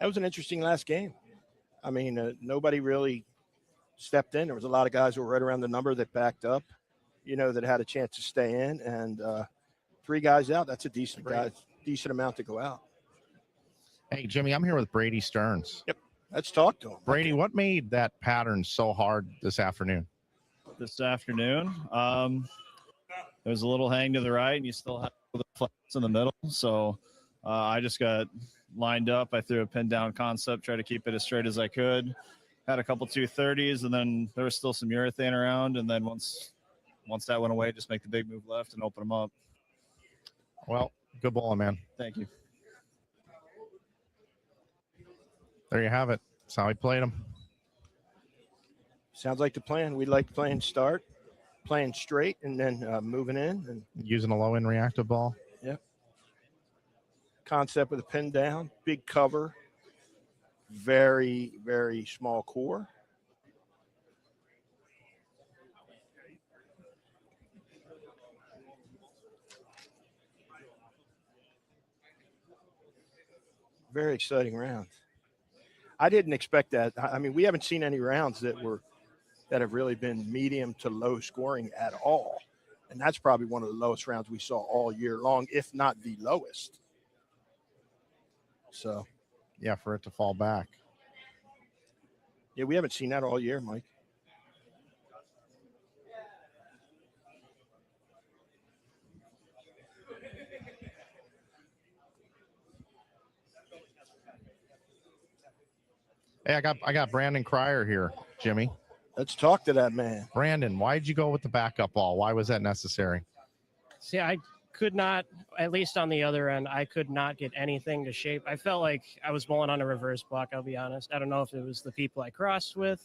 That was an interesting last game. I mean, nobody really stepped in. There was a lot of guys who were right around the number that backed up, you know, that had a chance to stay in, and 3 guys out. That's a decent amount to go out. Hey, Jimmy, I'm here with Brady Stearns. Let's talk to him. Brady, what made that pattern so hard this afternoon? This afternoon, there was a little hang to the right, and you still have the flats in the middle. So I just got lined up. I threw a pin down concept, tried to keep it as straight as I could. Had a couple 230s, and then there was still some urethane around. And then once that went away, just make the big move left and open them up. Well, good bowling, man. Thank you. There you have it. That's how he played him. Sounds like the plan. We like playing start, playing straight and then moving in and Using a low end reactive ball. concept with a pin down, big cover, very, very small core. Very exciting round. I didn't expect that. I mean, we haven't seen any rounds that have really been medium to low scoring at all. And that's probably one of the lowest rounds we saw all year long, if not the lowest. So, Yeah, for it to fall back. yeah, we haven't seen that all year, Mike. Hey, I got Brandon Cryer here, Jimmy. Let's talk to that man. Brandon, why did you go with the backup ball? Why was that necessary? See, I could not, at least on the other end, I could not get anything to shape. I felt like I was bowling on a reverse block, I'll be honest. I don't know if it was the people I crossed with.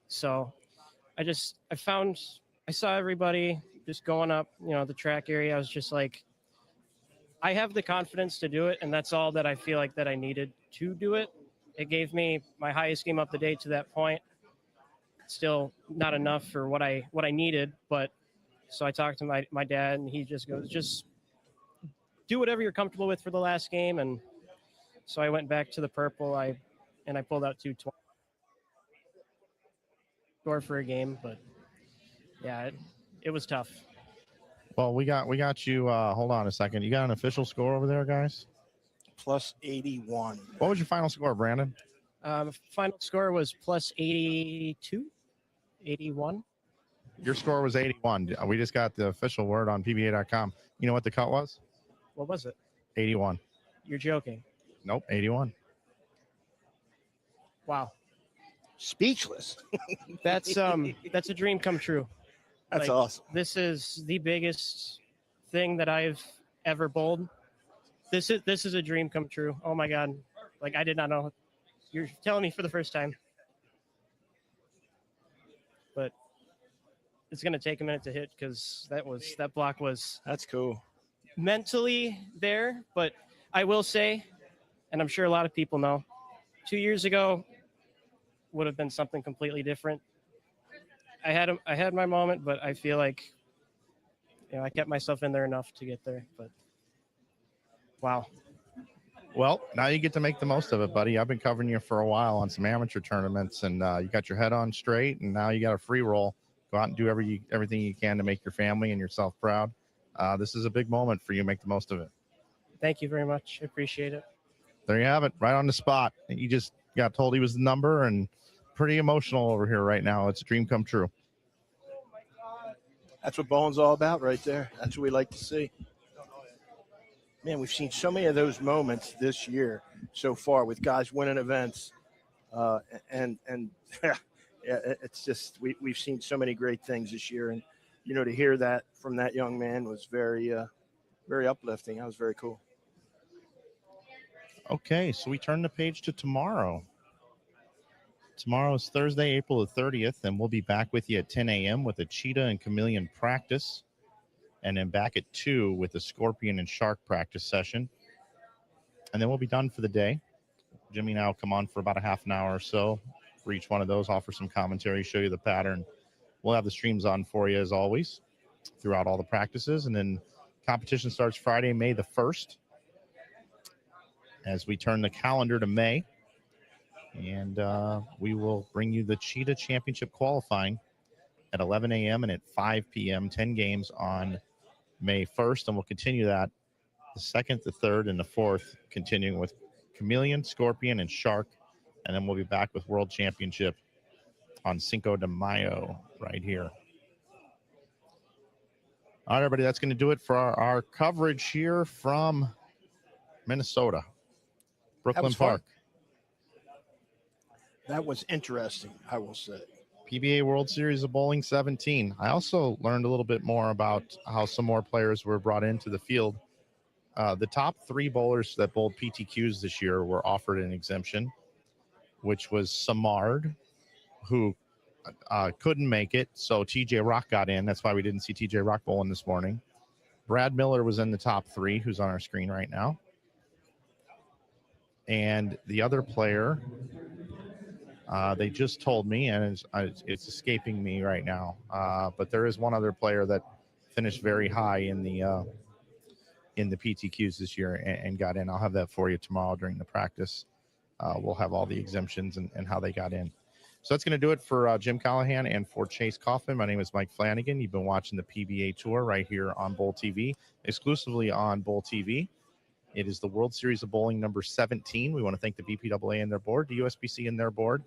So I saw everybody just going up, the track area. I was just like, I have the confidence to do it, and that's all that I feel like that I needed to do it. It gave me my highest game up to date to that point. Still not enough for what I needed, but so I talked to my dad, and he just goes, just do whatever you're comfortable with for the last game. And so I went back to the purple. I pulled out 220 score for a game, but yeah, it was tough. Well, we got you. Hold on a second. You got an official score over there, guys? Plus 81. What was your final score, Brandon? Final score was plus 82, 81. Your score was 81. We just got the official word on PBA.com. You know what the cut was? What was it? 81. You're joking. Nope, 81. Wow. Speechless. That's a dream come true. That's awesome. This is the biggest thing that I've ever bowled. This is a dream come true. Oh my God. Like, I did not know. You're telling me for the first time. But it's going to take a minute to hit because that block was That's cool. mentally there. But I will say, and I'm sure a lot of people know, 2 years ago would have been something completely different. I had my moment, but I feel like I kept myself in there enough to get there. But wow. Well, now you get to make the most of it, buddy. I've been covering you for a while on some amateur tournaments, and you got your head on straight, and now you got a free roll. Go out and do everything you can to make your family and yourself proud. This is a big moment for you. Make the most of it. Thank you very much. I appreciate it. There you have it, right on the spot. You just got told he was the number, and pretty emotional over here right now. It's a dream come true. That's what bowling's all about right there. That's what we like to see. Man, we've seen so many of those moments this year so far with guys winning events. And yeah, it's just we've seen so many great things this year. And, to hear that from that young man was very, very uplifting. That was very cool. Okay, so we turn the page to tomorrow. Tomorrow is Thursday, April the 30th, and we'll be back with you at 10 a.m. with a cheetah and chameleon practice, and then back at 2 with a scorpion and shark practice session. And then we'll be done for the day. Jimmy and I will come on for about a half an hour or so for each one of those, offer some commentary, show you the pattern. We'll have the streams on for you as always throughout all the practices. And then competition starts Friday, May the 1st, as we turn the calendar to May. And we will bring you the Cheetah Championship qualifying at 11 a.m. and at 5 p.m., 10 games on May 1st. And we'll continue that the 2nd, the 3rd, and the 4th, continuing with chameleon, scorpion, and shark. And then we'll be back with World Championship on Cinco de Mayo right here. All right, everybody, that's going to do it for our coverage here from Minnesota, Brooklyn Park. That was interesting, I will say. PBA World Series of Bowling 17. I also learned a little bit more about how some more players were brought into the field. The top 3 bowlers that bowled PTQs this year were offered an exemption, which was Samard, who couldn't make it, so TJ Rock got in. That's why we didn't see TJ Rock bowling this morning. Brad Miller was in the top 3, who's on our screen right now. And the other player, they just told me, and it's escaping me right now. But there is one other player that finished very high in the PTQs this year and got in. I'll have that for you tomorrow during the practice. We'll have all the exemptions and how they got in. So that's going to do it for Jim Callahan and for Chase Kaufman. My name is Mike Flanagan. You've been watching the PBA Tour right here on Bowl TV, exclusively on Bowl TV. It is the World Series of Bowling number 17. We want to thank the BPAA and their board, the USBC and their board,